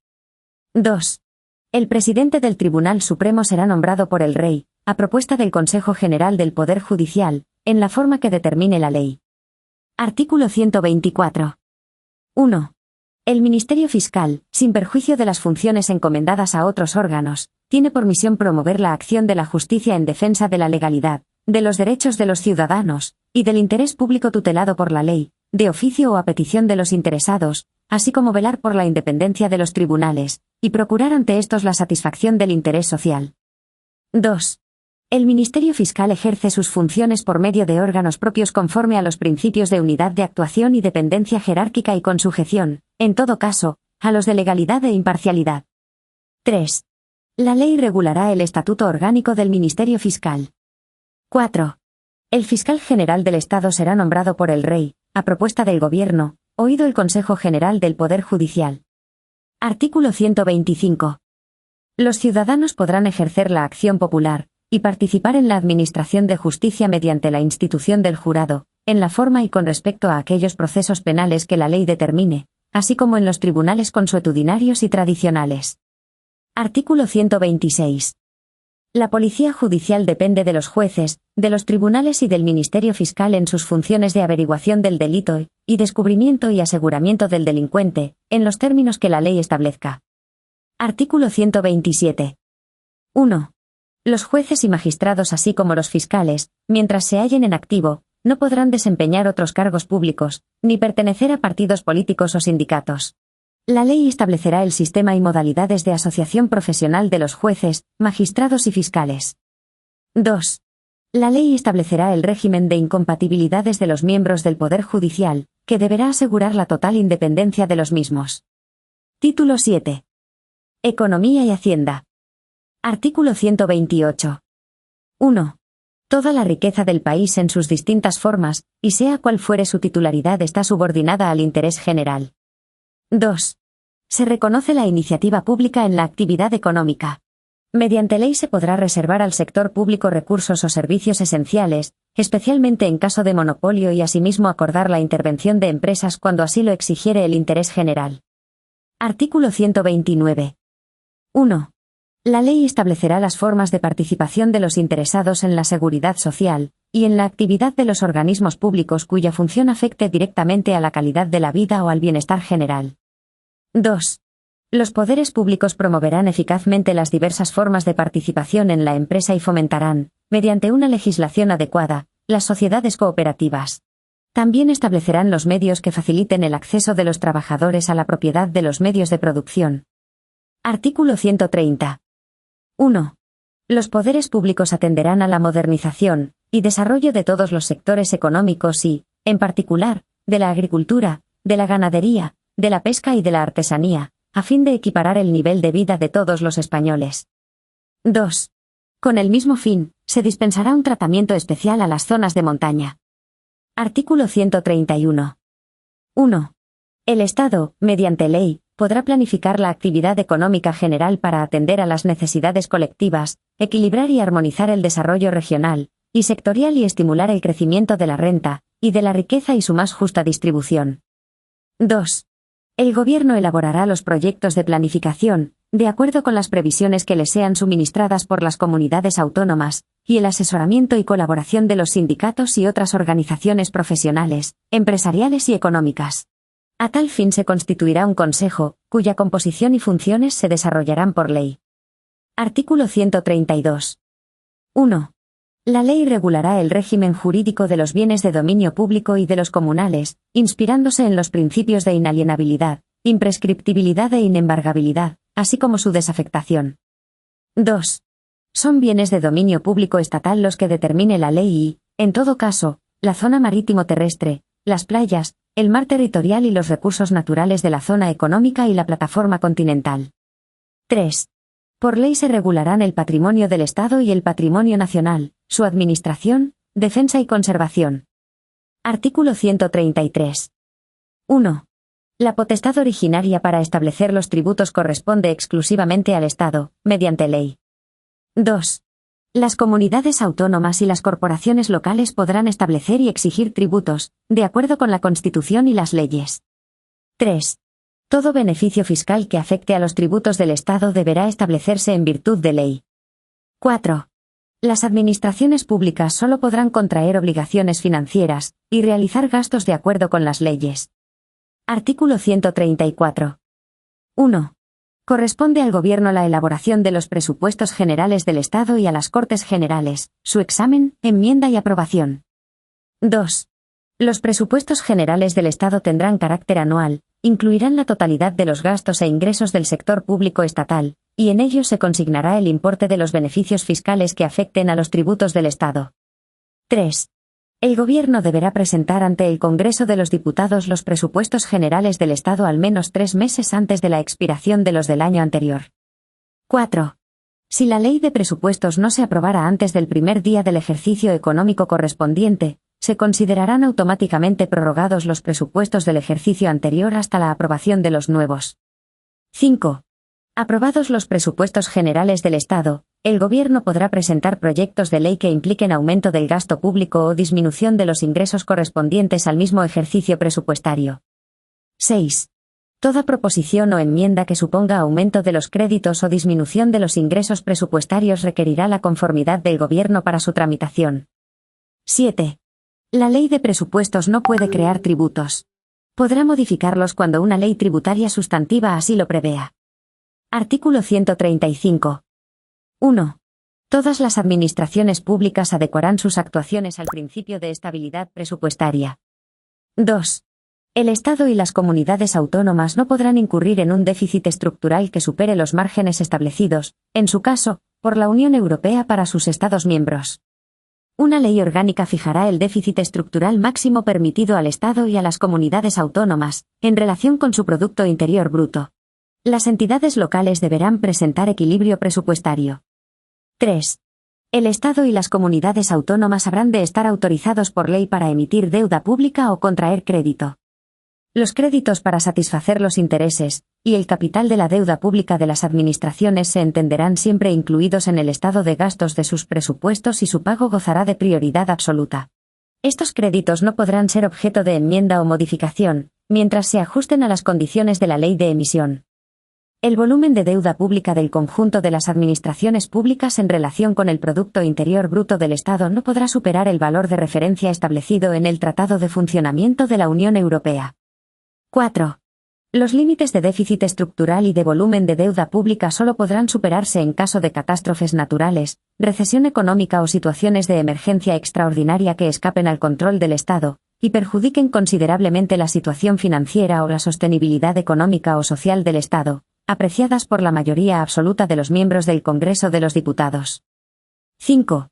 2. El presidente del Tribunal Supremo será nombrado por el Rey, a propuesta del Consejo General del Poder Judicial, en la forma que determine la ley. Artículo 124. 1. El Ministerio Fiscal, sin perjuicio de las funciones encomendadas a otros órganos, tiene por misión promover la acción de la justicia en defensa de la legalidad, de los derechos de los ciudadanos, y del interés público tutelado por la ley, de oficio o a petición de los interesados, así como velar por la independencia de los tribunales, y procurar ante estos la satisfacción del interés social. 2. El Ministerio Fiscal ejerce sus funciones por medio de órganos propios conforme a los principios de unidad de actuación y dependencia jerárquica y con sujeción, en todo caso, a los de legalidad e imparcialidad. 3. La ley regulará el estatuto orgánico del Ministerio Fiscal. 4. El Fiscal General del Estado será nombrado por el Rey, a propuesta del Gobierno, oído el Consejo General del Poder Judicial. Artículo 125. Los ciudadanos podrán ejercer la acción popular, y participar en la administración de justicia mediante la institución del jurado, en la forma y con respecto a aquellos procesos penales que la ley determine, así como en los tribunales consuetudinarios y tradicionales. Artículo 126. La Policía Judicial depende de los jueces, de los tribunales y del Ministerio Fiscal en sus funciones de averiguación del delito y descubrimiento y aseguramiento del delincuente, en los términos que la ley establezca. Artículo 127. 1. Los jueces y magistrados así como los fiscales, mientras se hallen en activo, no podrán desempeñar otros cargos públicos, ni pertenecer a partidos políticos o sindicatos. La ley establecerá el sistema y modalidades de asociación profesional de los jueces, magistrados y fiscales. 2. La ley establecerá el régimen de incompatibilidades de los miembros del Poder Judicial, que deberá asegurar la total independencia de los mismos. Título 7. Economía y Hacienda. Artículo 128. 1. Toda la riqueza del país en sus distintas formas, y sea cual fuere su titularidad, está subordinada al interés general. 2. Se reconoce la iniciativa pública en la actividad económica. Mediante ley se podrá reservar al sector público recursos o servicios esenciales, especialmente en caso de monopolio, y asimismo acordar la intervención de empresas cuando así lo exigiere el interés general. Artículo 129. 1. La ley establecerá las formas de participación de los interesados en la seguridad social, y en la actividad de los organismos públicos cuya función afecte directamente a la calidad de la vida o al bienestar general. 2. Los poderes públicos promoverán eficazmente las diversas formas de participación en la empresa y fomentarán, mediante una legislación adecuada, las sociedades cooperativas. También establecerán los medios que faciliten el acceso de los trabajadores a la propiedad de los medios de producción. Artículo 130. 1. Los poderes públicos atenderán a la modernización y desarrollo de todos los sectores económicos y, en particular, de la agricultura, de la ganadería, de la pesca y de la artesanía, a fin de equiparar el nivel de vida de todos los españoles. 2. Con el mismo fin, se dispensará un tratamiento especial a las zonas de montaña. Artículo 131. 1. El Estado, mediante ley, podrá planificar la actividad económica general para atender a las necesidades colectivas, equilibrar y armonizar el desarrollo regional y sectorial y estimular el crecimiento de la renta y de la riqueza y su más justa distribución. 2. El Gobierno elaborará los proyectos de planificación, de acuerdo con las previsiones que le sean suministradas por las comunidades autónomas, y el asesoramiento y colaboración de los sindicatos y otras organizaciones profesionales, empresariales y económicas. A tal fin se constituirá un consejo, cuya composición y funciones se desarrollarán por ley. Artículo 132. 1. La ley regulará el régimen jurídico de los bienes de dominio público y de los comunales, inspirándose en los principios de inalienabilidad, imprescriptibilidad e inembargabilidad, así como su desafectación. 2. Son bienes de dominio público estatal los que determine la ley y, en todo caso, la zona marítimo-terrestre, las playas, el mar territorial y los recursos naturales de la zona económica y la plataforma continental. 3. Por ley se regularán el patrimonio del Estado y el patrimonio nacional, su administración, defensa y conservación. Artículo 133. 1. La potestad originaria para establecer los tributos corresponde exclusivamente al Estado, mediante ley. 2. Las comunidades autónomas y las corporaciones locales podrán establecer y exigir tributos, de acuerdo con la Constitución y las leyes. 3. Todo beneficio fiscal que afecte a los tributos del Estado deberá establecerse en virtud de ley. 4. Las administraciones públicas solo podrán contraer obligaciones financieras y realizar gastos de acuerdo con las leyes. Artículo 134. 1. Corresponde al Gobierno la elaboración de los presupuestos generales del Estado y a las Cortes Generales, su examen, enmienda y aprobación. 2. Los presupuestos generales del Estado tendrán carácter anual, incluirán la totalidad de los gastos e ingresos del sector público estatal, y en ellos se consignará el importe de los beneficios fiscales que afecten a los tributos del Estado. 3. El Gobierno deberá presentar ante el Congreso de los Diputados los presupuestos generales del Estado al menos 3 meses antes de la expiración de los del año anterior. 4. Si la ley de presupuestos no se aprobara antes del primer día del ejercicio económico correspondiente, se considerarán automáticamente prorrogados los presupuestos del ejercicio anterior hasta la aprobación de los nuevos. 5. Aprobados los presupuestos generales del Estado, el Gobierno podrá presentar proyectos de ley que impliquen aumento del gasto público o disminución de los ingresos correspondientes al mismo ejercicio presupuestario. 6. Toda proposición o enmienda que suponga aumento de los créditos o disminución de los ingresos presupuestarios requerirá la conformidad del Gobierno para su tramitación. 7. La Ley de Presupuestos no puede crear tributos. Podrá modificarlos cuando una ley tributaria sustantiva así lo prevea. Artículo 135. 1. Todas las administraciones públicas adecuarán sus actuaciones al principio de estabilidad presupuestaria. 2. El Estado y las comunidades autónomas no podrán incurrir en un déficit estructural que supere los márgenes establecidos, en su caso, por la Unión Europea para sus Estados miembros. Una ley orgánica fijará el déficit estructural máximo permitido al Estado y a las comunidades autónomas, en relación con su Producto Interior Bruto. Las entidades locales deberán presentar equilibrio presupuestario. 3. El Estado y las comunidades autónomas habrán de estar autorizados por ley para emitir deuda pública o contraer crédito. Los créditos para satisfacer los intereses y el capital de la deuda pública de las administraciones se entenderán siempre incluidos en el estado de gastos de sus presupuestos y su pago gozará de prioridad absoluta. Estos créditos no podrán ser objeto de enmienda o modificación, mientras se ajusten a las condiciones de la ley de emisión. El volumen de deuda pública del conjunto de las administraciones públicas en relación con el Producto Interior Bruto del Estado no podrá superar el valor de referencia establecido en el Tratado de Funcionamiento de la Unión Europea. 4. Los límites de déficit estructural y de volumen de deuda pública solo podrán superarse en caso de catástrofes naturales, recesión económica o situaciones de emergencia extraordinaria que escapen al control del Estado y perjudiquen considerablemente la situación financiera o la sostenibilidad económica o social del Estado, apreciadas por la mayoría absoluta de los miembros del Congreso de los Diputados. 5.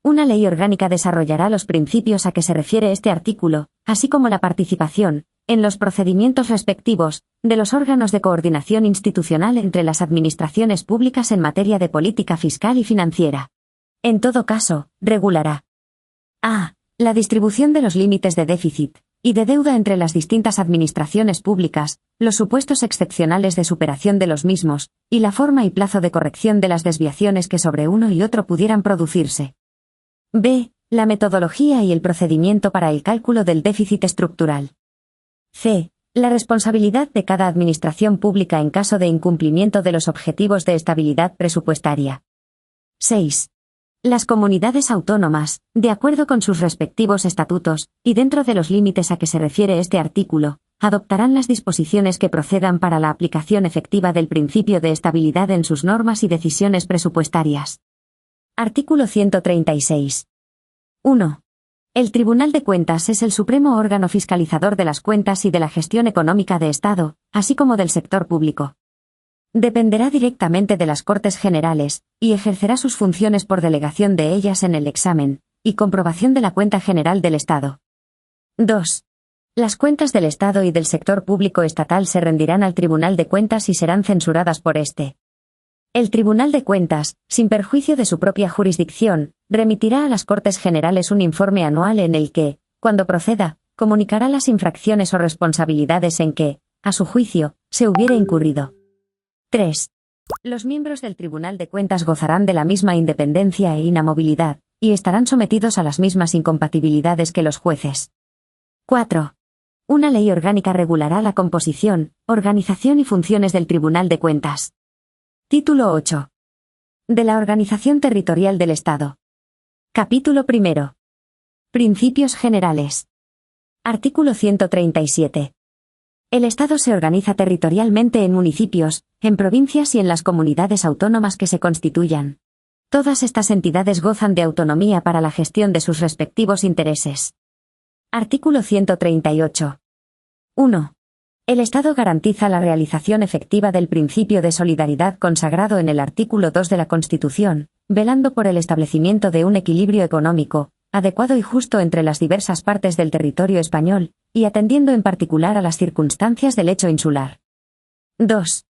Una ley orgánica desarrollará los principios a que se refiere este artículo, así como la participación, en los procedimientos respectivos, de los órganos de coordinación institucional entre las administraciones públicas en materia de política fiscal y financiera. En todo caso, regulará a. La distribución de los límites de déficit y de deuda entre las distintas administraciones públicas, los supuestos excepcionales de superación de los mismos, y la forma y plazo de corrección de las desviaciones que sobre uno y otro pudieran producirse. b. La metodología y el procedimiento para el cálculo del déficit estructural. c. La responsabilidad de cada administración pública en caso de incumplimiento de los objetivos de estabilidad presupuestaria. 6. Las comunidades autónomas, de acuerdo con sus respectivos estatutos, y dentro de los límites a que se refiere este artículo, adoptarán las disposiciones que procedan para la aplicación efectiva del principio de estabilidad en sus normas y decisiones presupuestarias. Artículo 136. 1. El Tribunal de Cuentas es el supremo órgano fiscalizador de las cuentas y de la gestión económica de Estado, así como del sector público. Dependerá directamente de las Cortes Generales, y ejercerá sus funciones por delegación de ellas en el examen y comprobación de la cuenta general del Estado. 2. Las cuentas del Estado y del sector público estatal se rendirán al Tribunal de Cuentas y serán censuradas por este. El Tribunal de Cuentas, sin perjuicio de su propia jurisdicción, remitirá a las Cortes Generales un informe anual en el que, cuando proceda, comunicará las infracciones o responsabilidades en que, a su juicio, se hubiere incurrido. 3. Los miembros del Tribunal de Cuentas gozarán de la misma independencia e inamovilidad, y estarán sometidos a las mismas incompatibilidades que los jueces. 4. Una ley orgánica regulará la composición, organización y funciones del Tribunal de Cuentas. Título 8. De la organización territorial del Estado. Capítulo 1. Principios generales. Artículo 137. El Estado se organiza territorialmente en municipios, en provincias y en las comunidades autónomas que se constituyan. Todas estas entidades gozan de autonomía para la gestión de sus respectivos intereses. Artículo 138. 1. El Estado garantiza la realización efectiva del principio de solidaridad consagrado en el artículo 2 de la Constitución, velando por el establecimiento de un equilibrio económico, adecuado y justo entre las diversas partes del territorio español, y atendiendo en particular a las circunstancias del hecho insular. 2.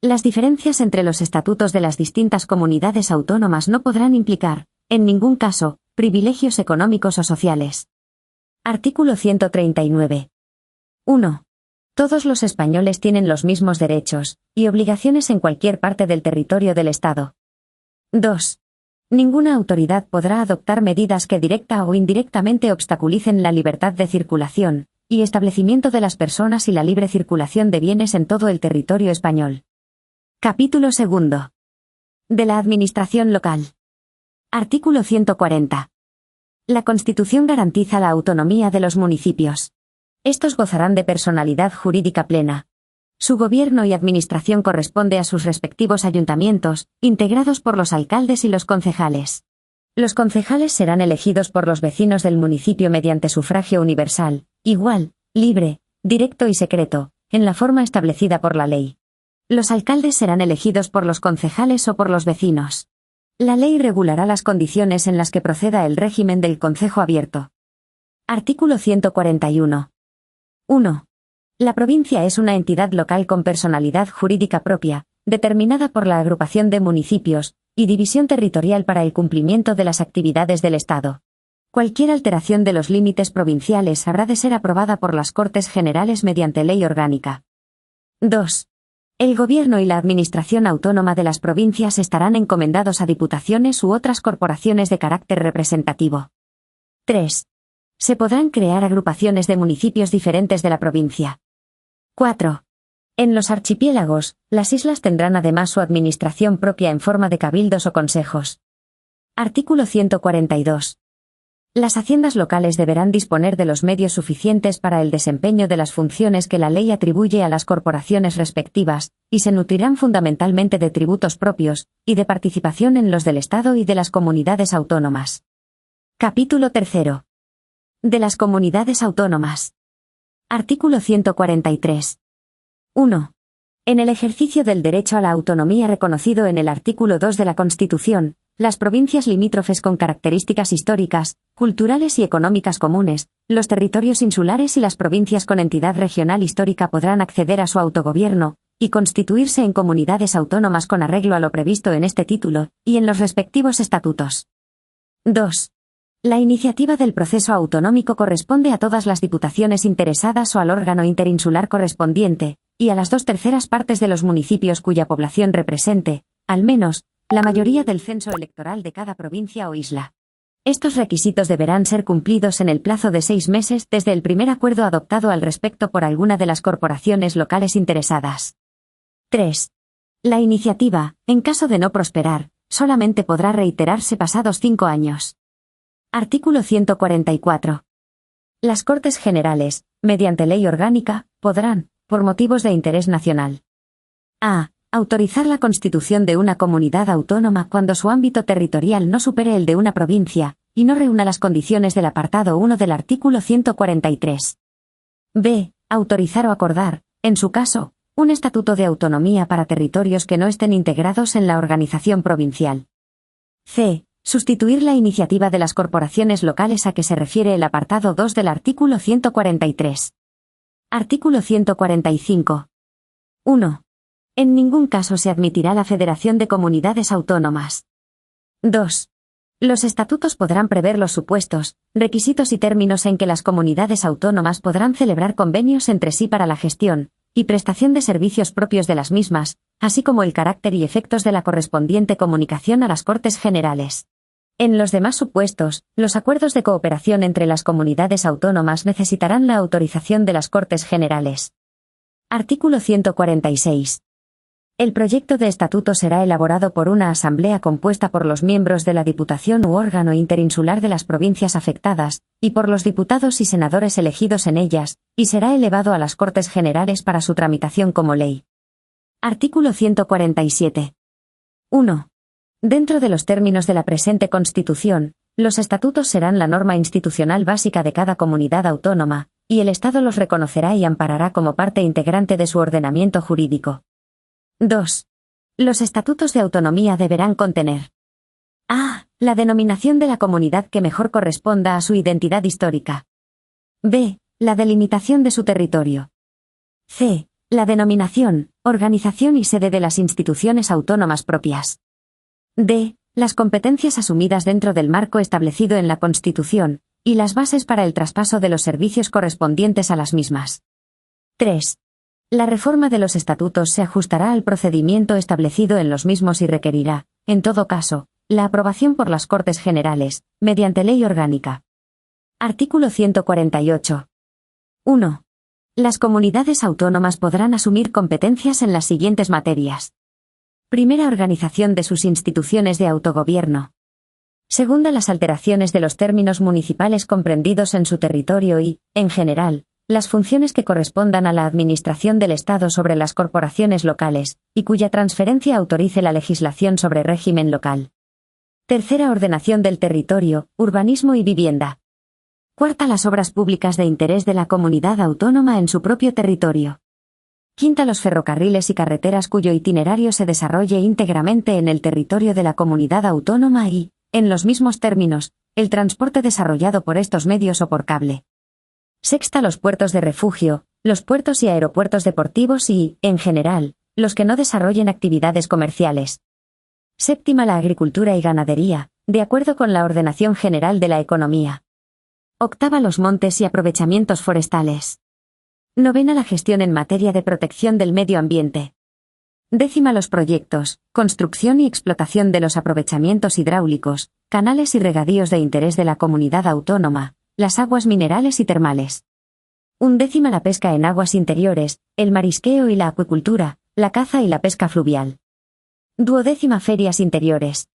Las diferencias entre los estatutos de las distintas comunidades autónomas no podrán implicar, en ningún caso, privilegios económicos o sociales. Artículo 139. 1. Todos los españoles tienen los mismos derechos y obligaciones en cualquier parte del territorio del Estado. 2. Ninguna autoridad podrá adoptar medidas que directa o indirectamente obstaculicen la libertad de circulación, y establecimiento de las personas y la libre circulación de bienes en todo el territorio español. Capítulo segundo. De la Administración local. Artículo 140. La Constitución garantiza la autonomía de los municipios. Estos gozarán de personalidad jurídica plena. Su gobierno y administración corresponde a sus respectivos ayuntamientos, integrados por los alcaldes y los concejales. Los concejales serán elegidos por los vecinos del municipio mediante sufragio universal, igual, libre, directo y secreto, en la forma establecida por la ley. Los alcaldes serán elegidos por los concejales o por los vecinos. La ley regulará las condiciones en las que proceda el régimen del concejo abierto. Artículo 141. 1. La provincia es una entidad local con personalidad jurídica propia, determinada por la agrupación de municipios, y división territorial para el cumplimiento de las actividades del Estado. Cualquier alteración de los límites provinciales habrá de ser aprobada por las Cortes Generales mediante ley orgánica. 2. El gobierno y la administración autónoma de las provincias estarán encomendados a diputaciones u otras corporaciones de carácter representativo. 3. Se podrán crear agrupaciones de municipios diferentes de la provincia. 4. En los archipiélagos, las islas tendrán además su administración propia en forma de cabildos o consejos. Artículo 142. Las haciendas locales deberán disponer de los medios suficientes para el desempeño de las funciones que la ley atribuye a las corporaciones respectivas, y se nutrirán fundamentalmente de tributos propios, y de participación en los del Estado y de las comunidades autónomas. Capítulo 3. De las comunidades autónomas. Artículo 143. 1. En el ejercicio del derecho a la autonomía reconocido en el artículo 2 de la Constitución, las provincias limítrofes con características históricas, culturales y económicas comunes, los territorios insulares y las provincias con entidad regional histórica podrán acceder a su autogobierno, y constituirse en comunidades autónomas con arreglo a lo previsto en este título, y en los respectivos estatutos. 2. La iniciativa del proceso autonómico corresponde a todas las diputaciones interesadas o al órgano interinsular correspondiente, y a las 2/3 partes de los municipios cuya población represente, al menos, la mayoría del censo electoral de cada provincia o isla. Estos requisitos deberán ser cumplidos en el plazo de 6 meses desde el primer acuerdo adoptado al respecto por alguna de las corporaciones locales interesadas. 3. La iniciativa, en caso de no prosperar, solamente podrá reiterarse pasados 5 años. Artículo 144. Las Cortes Generales, mediante ley orgánica, podrán, por motivos de interés nacional, a. Autorizar la constitución de una comunidad autónoma cuando su ámbito territorial no supere el de una provincia, y no reúna las condiciones del apartado 1 del artículo 143. b. Autorizar o acordar, en su caso, un estatuto de autonomía para territorios que no estén integrados en la organización provincial. c. Sustituir la iniciativa de las corporaciones locales a que se refiere el apartado 2 del artículo 143. Artículo 145. 1. En ningún caso se admitirá la federación de comunidades autónomas. 2. Los estatutos podrán prever los supuestos, requisitos y términos en que las comunidades autónomas podrán celebrar convenios entre sí para la gestión y prestación de servicios propios de las mismas, así como el carácter y efectos de la correspondiente comunicación a las Cortes Generales. En los demás supuestos, los acuerdos de cooperación entre las comunidades autónomas necesitarán la autorización de las Cortes Generales. Artículo 146. El proyecto de estatuto será elaborado por una asamblea compuesta por los miembros de la Diputación u órgano interinsular de las provincias afectadas, y por los diputados y senadores elegidos en ellas, y será elevado a las Cortes Generales para su tramitación como ley. Artículo 147. 1. Dentro de los términos de la presente Constitución, los estatutos serán la norma institucional básica de cada comunidad autónoma, y el Estado los reconocerá y amparará como parte integrante de su ordenamiento jurídico. 2. Los estatutos de autonomía deberán contener a. La denominación de la comunidad que mejor corresponda a su identidad histórica. b. La delimitación de su territorio. c. La denominación, organización y sede de las instituciones autónomas propias. d. Las competencias asumidas dentro del marco establecido en la Constitución, y las bases para el traspaso de los servicios correspondientes a las mismas. 3. La reforma de los estatutos se ajustará al procedimiento establecido en los mismos y requerirá, en todo caso, la aprobación por las Cortes Generales, mediante ley orgánica. Artículo 148. 1. Las comunidades autónomas podrán asumir competencias en las siguientes materias. Primera, organización de sus instituciones de autogobierno. Segunda, las alteraciones de los términos municipales comprendidos en su territorio y, en general, las funciones que correspondan a la administración del Estado sobre las corporaciones locales, y cuya transferencia autorice la legislación sobre régimen local. Tercera, ordenación del territorio, urbanismo y vivienda. Cuarta, las obras públicas de interés de la comunidad autónoma en su propio territorio. Quinta, los ferrocarriles y carreteras cuyo itinerario se desarrolle íntegramente en el territorio de la comunidad autónoma y, en los mismos términos, el transporte desarrollado por estos medios o por cable. Sexta, los puertos de refugio, los puertos y aeropuertos deportivos y, en general, los que no desarrollen actividades comerciales. Séptima, la agricultura y ganadería, de acuerdo con la ordenación general de la economía. Octava, los montes y aprovechamientos forestales. Novena, la gestión en materia de protección del medio ambiente. Décima, los proyectos, construcción y explotación de los aprovechamientos hidráulicos, canales y regadíos de interés de la comunidad autónoma, las aguas minerales y termales. Undécima, la pesca en aguas interiores, el marisqueo y la acuicultura, la caza y la pesca fluvial. Duodécima, ferias interiores.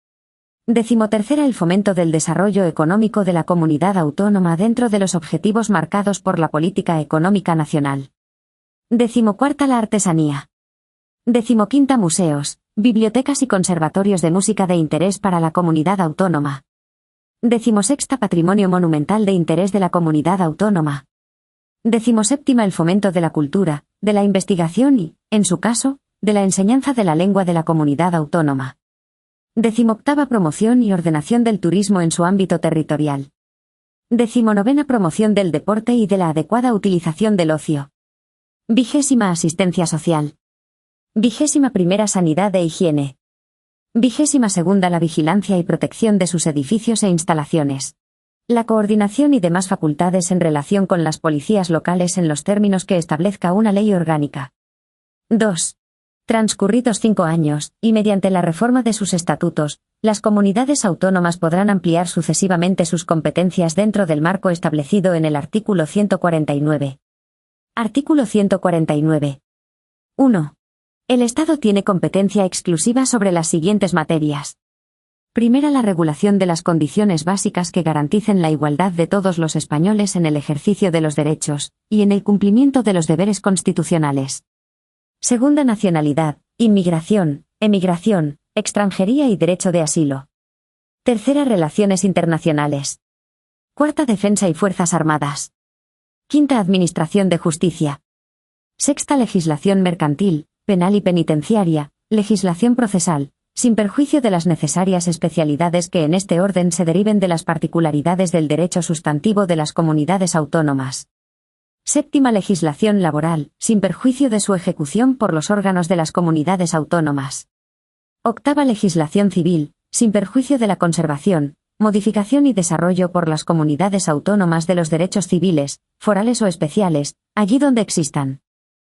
Decimotercera, el fomento del desarrollo económico de la comunidad autónoma dentro de los objetivos marcados por la política económica nacional. Decimocuarta, la artesanía. Decimoquinta, museos, bibliotecas y conservatorios de música de interés para la comunidad autónoma. Decimosexta, patrimonio monumental de interés de la comunidad autónoma. Decimoséptima, el fomento de la cultura, de la investigación y, en su caso, de la enseñanza de la lengua de la comunidad autónoma. Decimoctava, promoción y ordenación del turismo en su ámbito territorial. Decimonovena, promoción del deporte y de la adecuada utilización del ocio. Vigésima, asistencia social. Vigésima primera, sanidad e higiene. Vigésima segunda, la vigilancia y protección de sus edificios e instalaciones. La coordinación y demás facultades en relación con las policías locales en los términos que establezca una ley orgánica. 2. Transcurridos 5 años, y mediante la reforma de sus estatutos, las comunidades autónomas podrán ampliar sucesivamente sus competencias dentro del marco establecido en el artículo 149. Artículo 149. 1. El Estado tiene competencia exclusiva sobre las siguientes materias. Primera, la regulación de las condiciones básicas que garanticen la igualdad de todos los españoles en el ejercicio de los derechos, y en el cumplimiento de los deberes constitucionales. Segunda, nacionalidad, inmigración, emigración, extranjería y derecho de asilo. Tercera, relaciones internacionales. Cuarta, defensa y fuerzas armadas. Quinta, administración de justicia. Sexta, legislación mercantil, penal y penitenciaria, legislación procesal, sin perjuicio de las necesarias especialidades que en este orden se deriven de las particularidades del derecho sustantivo de las comunidades autónomas. Séptima, legislación laboral, sin perjuicio de su ejecución por los órganos de las comunidades autónomas. Octava, legislación civil, sin perjuicio de la conservación, modificación y desarrollo por las comunidades autónomas de los derechos civiles, forales o especiales, allí donde existan.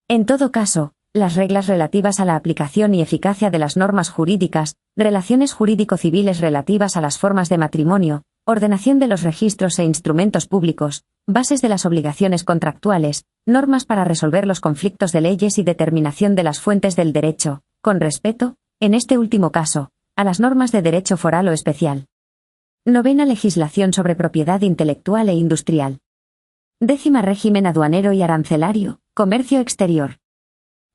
En todo caso, las reglas relativas a la aplicación y eficacia de las normas jurídicas, relaciones jurídico-civiles relativas a las formas de matrimonio, ordenación de los registros e instrumentos públicos, bases de las obligaciones contractuales, normas para resolver los conflictos de leyes y determinación de las fuentes del derecho, con respeto, en este último caso, a las normas de derecho foral o especial. Novena, legislación sobre propiedad intelectual e industrial. Décima, régimen aduanero y arancelario, comercio exterior.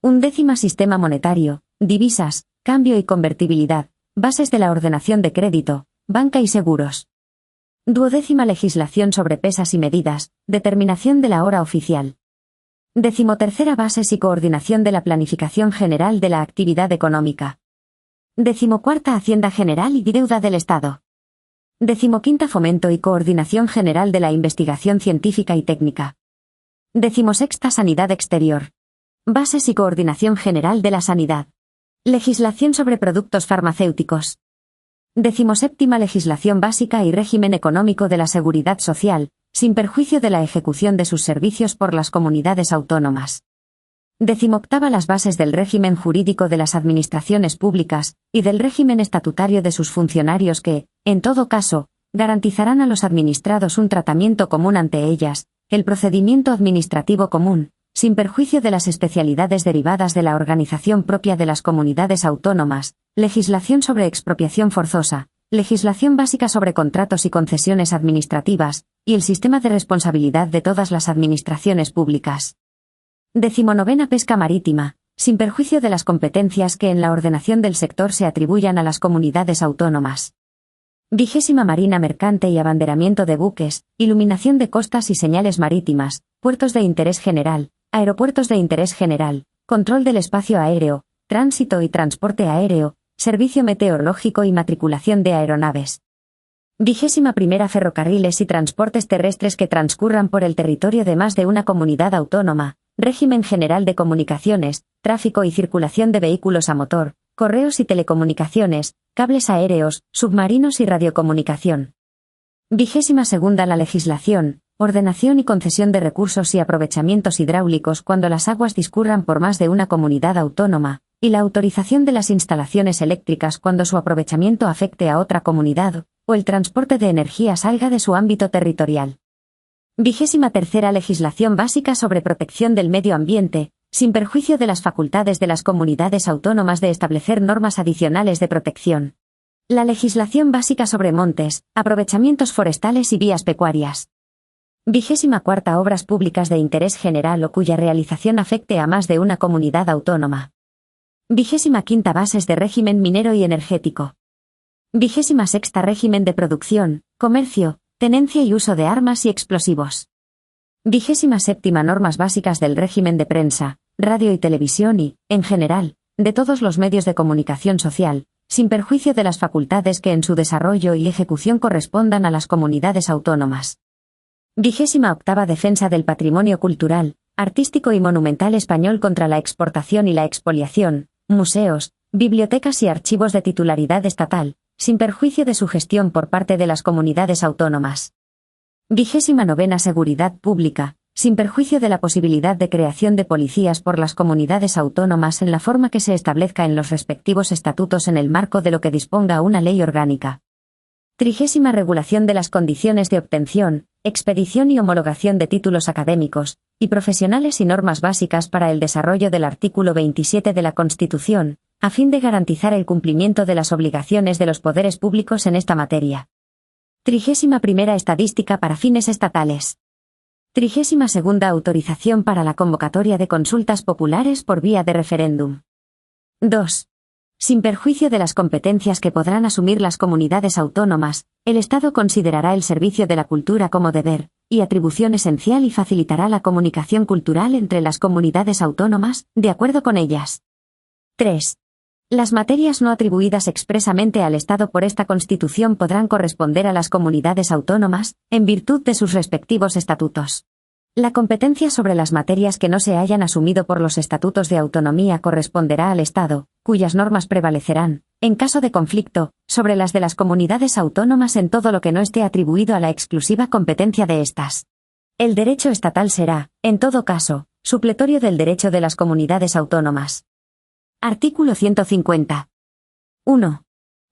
Undécima, sistema monetario, divisas, cambio y convertibilidad, bases de la ordenación de crédito, banca y seguros. Duodécima, legislación sobre pesas y medidas, determinación de la hora oficial. Decimotercera, bases y coordinación de la planificación general de la actividad económica. Decimocuarta, hacienda general y deuda del Estado. Decimoquinta, fomento y coordinación general de la investigación científica y técnica. Decimosexta, sanidad exterior. Bases y coordinación general de la sanidad. Legislación sobre productos farmacéuticos. Decimoséptima, legislación básica y régimen económico de la seguridad social, sin perjuicio de la ejecución de sus servicios por las comunidades autónomas. Decimoctava, las bases del régimen jurídico de las administraciones públicas, y del régimen estatutario de sus funcionarios que, en todo caso, garantizarán a los administrados un tratamiento común ante ellas, el procedimiento administrativo común, sin perjuicio de las especialidades derivadas de la organización propia de las comunidades autónomas, legislación sobre expropiación forzosa, legislación básica sobre contratos y concesiones administrativas, y el sistema de responsabilidad de todas las administraciones públicas. 19ª Pesca marítima, sin perjuicio de las competencias que en la ordenación del sector se atribuyan a las comunidades autónomas. 20ª Marina mercante y abanderamiento de buques, iluminación de costas y señales marítimas, puertos de interés general, aeropuertos de interés general, control del espacio aéreo, tránsito y transporte aéreo, servicio meteorológico y matriculación de aeronaves. 21ª Ferrocarriles y transportes terrestres que transcurran por el territorio de más de una comunidad autónoma, régimen general de comunicaciones, tráfico y circulación de vehículos a motor, correos y telecomunicaciones, cables aéreos, submarinos y radiocomunicación. 22ª La legislación, ordenación y concesión de recursos y aprovechamientos hidráulicos cuando las aguas discurran por más de una comunidad autónoma, y la autorización de las instalaciones eléctricas cuando su aprovechamiento afecte a otra comunidad, o el transporte de energía salga de su ámbito territorial. 23ª Legislación básica sobre protección del medio ambiente, sin perjuicio de las facultades de las comunidades autónomas de establecer normas adicionales de protección. La legislación básica sobre montes, aprovechamientos forestales y vías pecuarias. 24ª Obras públicas de interés general o cuya realización afecte a más de una comunidad autónoma. 25ª Bases de régimen minero y energético. 26ª Régimen de producción, comercio, tenencia y uso de armas y explosivos. 27ª Normas básicas del régimen de prensa, radio y televisión y, en general, de todos los medios de comunicación social, sin perjuicio de las facultades que en su desarrollo y ejecución correspondan a las comunidades autónomas. 28ª Defensa del patrimonio cultural, artístico y monumental español contra la exportación y la expoliación, museos, bibliotecas y archivos de titularidad estatal, sin perjuicio de su gestión por parte de las comunidades autónomas. 29ª Seguridad pública, sin perjuicio de la posibilidad de creación de policías por las comunidades autónomas en la forma que se establezca en los respectivos estatutos en el marco de lo que disponga una ley orgánica. 30ª Regulación de las condiciones de obtención, expedición y homologación de títulos académicos, y profesionales y normas básicas para el desarrollo del artículo 27 de la Constitución, a fin de garantizar el cumplimiento de las obligaciones de los poderes públicos en esta materia. 31ª Estadística para fines estatales. 32ª Autorización para la convocatoria de consultas populares por vía de referéndum. 2. Sin perjuicio de las competencias que podrán asumir las comunidades autónomas, el Estado considerará el servicio de la cultura como deber y atribución esencial y facilitará la comunicación cultural entre las comunidades autónomas, de acuerdo con ellas. 3. Las materias no atribuidas expresamente al Estado por esta Constitución podrán corresponder a las comunidades autónomas, en virtud de sus respectivos estatutos. La competencia sobre las materias que no se hayan asumido por los estatutos de autonomía corresponderá al Estado, cuyas normas prevalecerán, en caso de conflicto, sobre las de las comunidades autónomas en todo lo que no esté atribuido a la exclusiva competencia de éstas. El derecho estatal será, en todo caso, supletorio del derecho de las comunidades autónomas. Artículo 150. 1.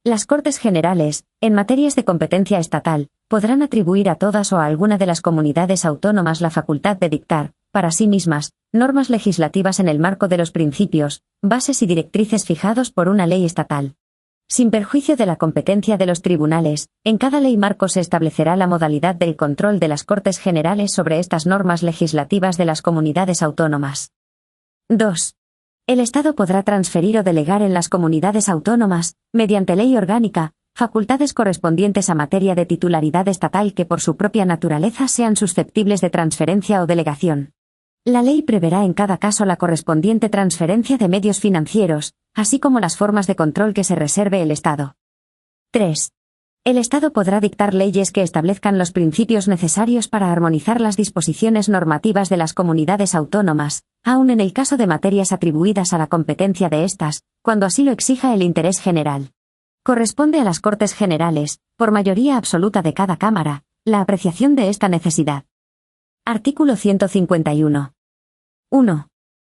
Las Cortes Generales, en materias de competencia estatal, podrán atribuir a todas o a alguna de las comunidades autónomas la facultad de dictar, para sí mismas, normas legislativas en el marco de los principios, bases y directrices fijados por una ley estatal. Sin perjuicio de la competencia de los tribunales, en cada ley marco se establecerá la modalidad del control de las Cortes Generales sobre estas normas legislativas de las comunidades autónomas. 2. El Estado podrá transferir o delegar en las comunidades autónomas, mediante ley orgánica, facultades correspondientes a materia de titularidad estatal que por su propia naturaleza sean susceptibles de transferencia o delegación. La ley preverá en cada caso la correspondiente transferencia de medios financieros, así como las formas de control que se reserve el Estado. 3. El Estado podrá dictar leyes que establezcan los principios necesarios para armonizar las disposiciones normativas de las comunidades autónomas, aun en el caso de materias atribuidas a la competencia de éstas, cuando así lo exija el interés general. Corresponde a las Cortes Generales, por mayoría absoluta de cada Cámara, la apreciación de esta necesidad. Artículo 151. 1.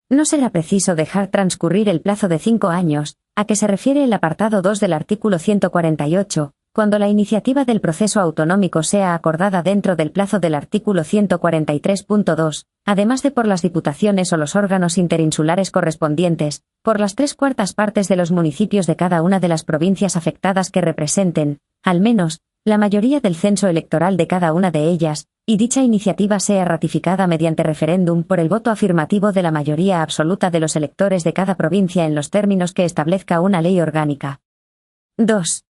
No será preciso dejar transcurrir el plazo de 5 años, a que se refiere el apartado 2 del artículo 148, cuando la iniciativa del proceso autonómico sea acordada dentro del plazo del artículo 143.2, además de por las diputaciones o los órganos interinsulares correspondientes, por las 3/4 partes de los municipios de cada una de las provincias afectadas que representen, al menos, la mayoría del censo electoral de cada una de ellas, y dicha iniciativa sea ratificada mediante referéndum por el voto afirmativo de la mayoría absoluta de los electores de cada provincia en los términos que establezca una ley orgánica. 2.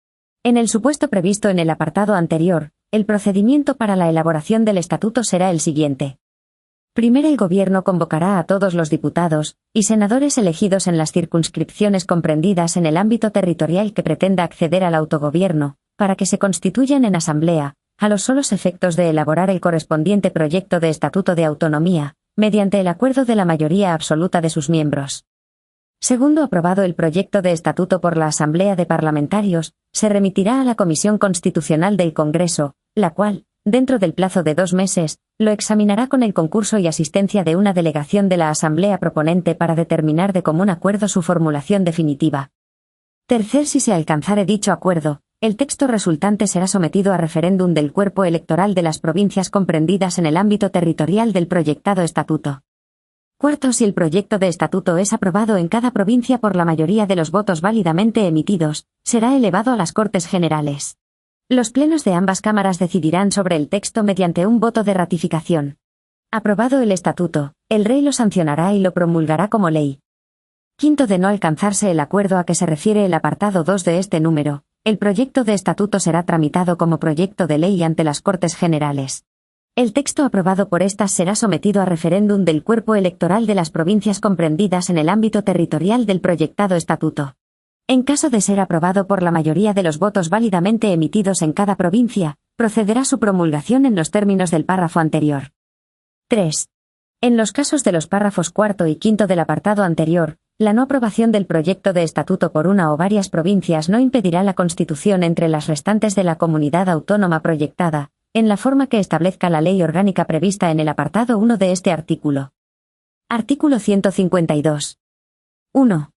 En el supuesto previsto en el apartado anterior, el procedimiento para la elaboración del estatuto será el siguiente. Primero, el Gobierno convocará a todos los diputados y senadores elegidos en las circunscripciones comprendidas en el ámbito territorial que pretenda acceder al autogobierno, para que se constituyan en asamblea, a los solos efectos de elaborar el correspondiente proyecto de estatuto de autonomía, mediante el acuerdo de la mayoría absoluta de sus miembros. Segundo, aprobado el proyecto de estatuto por la Asamblea de Parlamentarios, se remitirá a la Comisión Constitucional del Congreso, la cual, dentro del plazo de 2 meses, lo examinará con el concurso y asistencia de una delegación de la Asamblea proponente para determinar de común acuerdo su formulación definitiva. Tercer, si se alcanzare dicho acuerdo, el texto resultante será sometido a referéndum del cuerpo electoral de las provincias comprendidas en el ámbito territorial del proyectado estatuto. Cuarto, si el proyecto de estatuto es aprobado en cada provincia por la mayoría de los votos válidamente emitidos, será elevado a las Cortes Generales. Los plenos de ambas cámaras decidirán sobre el texto mediante un voto de ratificación. Aprobado el estatuto, el Rey lo sancionará y lo promulgará como ley. Quinto, de no alcanzarse el acuerdo a que se refiere el apartado 2 de este número, el proyecto de estatuto será tramitado como proyecto de ley ante las Cortes Generales. El texto aprobado por estas será sometido a referéndum del cuerpo electoral de las provincias comprendidas en el ámbito territorial del proyectado estatuto. En caso de ser aprobado por la mayoría de los votos válidamente emitidos en cada provincia, procederá su promulgación en los términos del párrafo anterior. 3. En los casos de los párrafos 4 y 5 del apartado anterior, la no aprobación del proyecto de estatuto por una o varias provincias no impedirá la constitución entre las restantes de la comunidad autónoma proyectada, en la forma que establezca la ley orgánica prevista en el apartado 1 de este artículo. Artículo 152. 1.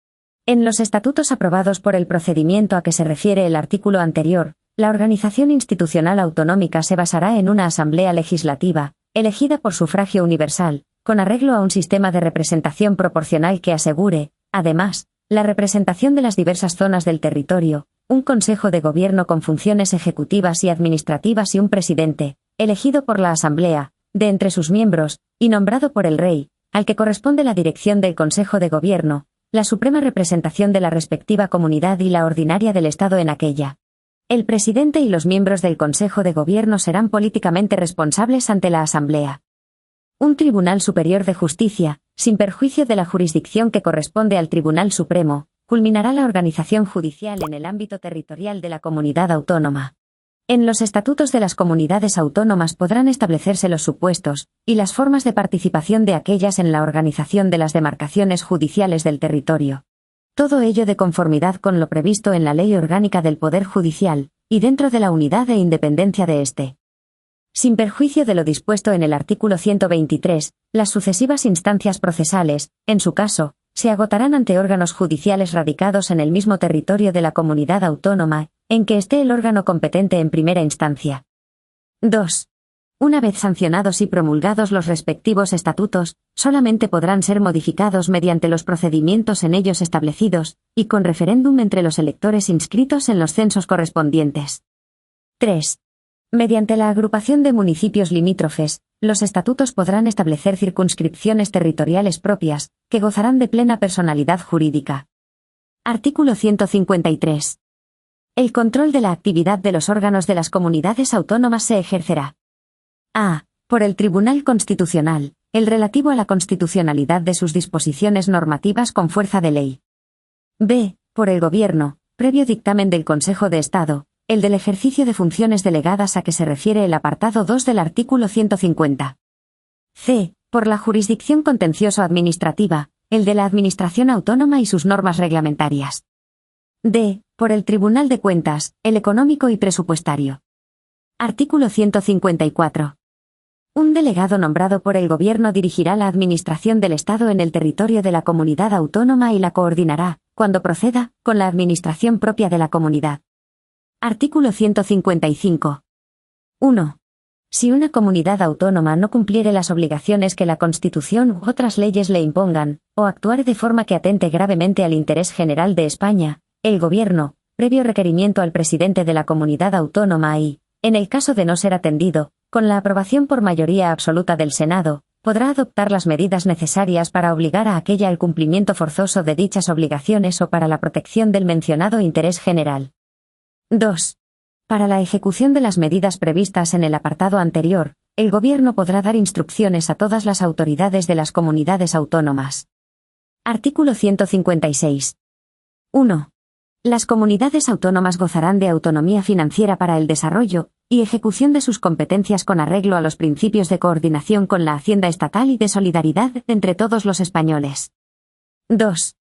En los estatutos aprobados por el procedimiento a que se refiere el artículo anterior, la organización institucional autonómica se basará en una asamblea legislativa, elegida por sufragio universal, con arreglo a un sistema de representación proporcional que asegure, además, la representación de las diversas zonas del territorio, un Consejo de Gobierno con funciones ejecutivas y administrativas y un presidente, elegido por la Asamblea, de entre sus miembros, y nombrado por el Rey, al que corresponde la dirección del Consejo de Gobierno, la suprema representación de la respectiva comunidad y la ordinaria del Estado en aquella. El presidente y los miembros del Consejo de Gobierno serán políticamente responsables ante la Asamblea. Un Tribunal Superior de Justicia, sin perjuicio de la jurisdicción que corresponde al Tribunal Supremo, culminará la organización judicial en el ámbito territorial de la comunidad autónoma. En los estatutos de las comunidades autónomas podrán establecerse los supuestos y las formas de participación de aquellas en la organización de las demarcaciones judiciales del territorio. Todo ello de conformidad con lo previsto en la Ley Orgánica del Poder Judicial, y dentro de la unidad e independencia de éste. Sin perjuicio de lo dispuesto en el artículo 123, las sucesivas instancias procesales, en su caso, se agotarán ante órganos judiciales radicados en el mismo territorio de la comunidad autónoma, en que esté el órgano competente en primera instancia. 2. Una vez sancionados y promulgados los respectivos estatutos, solamente podrán ser modificados mediante los procedimientos en ellos establecidos, y con referéndum entre los electores inscritos en los censos correspondientes. 3. Mediante la agrupación de municipios limítrofes, los estatutos podrán establecer circunscripciones territoriales propias, que gozarán de plena personalidad jurídica. Artículo 153. El control de la actividad de los órganos de las comunidades autónomas se ejercerá. A. Por el Tribunal Constitucional, el relativo a la constitucionalidad de sus disposiciones normativas con fuerza de ley. B. Por el Gobierno, previo dictamen del Consejo de Estado, el del ejercicio de funciones delegadas a que se refiere el apartado 2 del artículo 150. C. Por la jurisdicción contencioso-administrativa, el de la Administración Autónoma y sus normas reglamentarias. D. Por el Tribunal de Cuentas, el económico y presupuestario. Artículo 154. Un delegado nombrado por el Gobierno dirigirá la administración del Estado en el territorio de la comunidad autónoma y la coordinará, cuando proceda, con la administración propia de la comunidad. Artículo 155. 1. Si una comunidad autónoma no cumpliere las obligaciones que la Constitución u otras leyes le impongan, o actuare de forma que atente gravemente al interés general de España, el Gobierno, previo requerimiento al presidente de la comunidad autónoma y, en el caso de no ser atendido, con la aprobación por mayoría absoluta del Senado, podrá adoptar las medidas necesarias para obligar a aquella al cumplimiento forzoso de dichas obligaciones o para la protección del mencionado interés general. 2. Para la ejecución de las medidas previstas en el apartado anterior, el Gobierno podrá dar instrucciones a todas las autoridades de las comunidades autónomas. Artículo 156. 1. Las comunidades autónomas gozarán de autonomía financiera para el desarrollo y ejecución de sus competencias con arreglo a los principios de coordinación con la Hacienda estatal y de solidaridad entre todos los españoles. 2.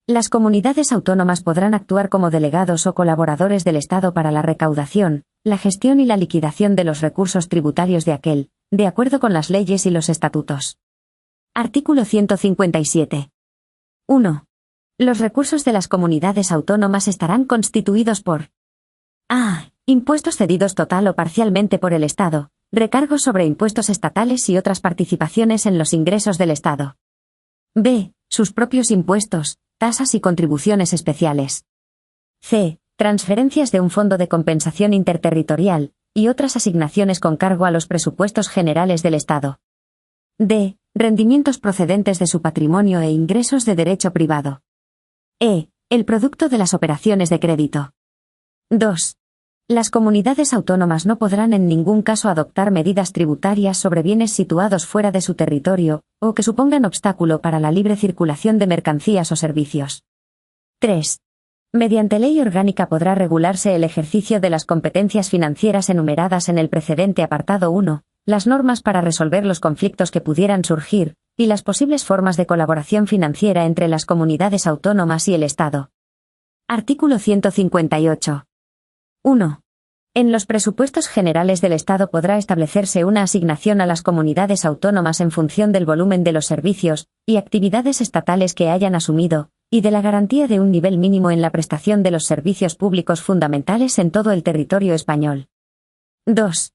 Las comunidades autónomas podrán actuar como delegados o colaboradores del Estado para la recaudación, la gestión y la liquidación de los recursos tributarios de aquel, de acuerdo con las leyes y los estatutos. Artículo 157. 1. Los recursos de las comunidades autónomas estarán constituidos por a. Impuestos cedidos total o parcialmente por el Estado, recargos sobre impuestos estatales y otras participaciones en los ingresos del Estado. b. Sus propios impuestos, tasas y contribuciones especiales. c. Transferencias de un fondo de compensación interterritorial, y otras asignaciones con cargo a los presupuestos generales del Estado. d. Rendimientos procedentes de su patrimonio e ingresos de derecho privado. e. El producto de las operaciones de crédito. 2. Las comunidades autónomas no podrán en ningún caso adoptar medidas tributarias sobre bienes situados fuera de su territorio, o que supongan obstáculo para la libre circulación de mercancías o servicios. 3. Mediante ley orgánica podrá regularse el ejercicio de las competencias financieras enumeradas en el precedente apartado 1, las normas para resolver los conflictos que pudieran surgir, y las posibles formas de colaboración financiera entre las comunidades autónomas y el Estado. Artículo 158. 1. En los presupuestos generales del Estado podrá establecerse una asignación a las comunidades autónomas en función del volumen de los servicios y actividades estatales que hayan asumido, y de la garantía de un nivel mínimo en la prestación de los servicios públicos fundamentales en todo el territorio español. 2.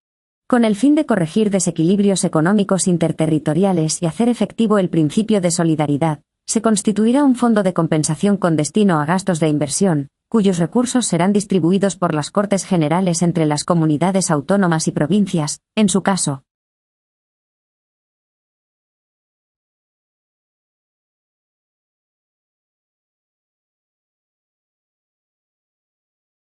Con el fin de corregir desequilibrios económicos interterritoriales y hacer efectivo el principio de solidaridad, se constituirá un fondo de compensación con destino a gastos de inversión, cuyos recursos serán distribuidos por las Cortes Generales entre las comunidades autónomas y provincias, en su caso,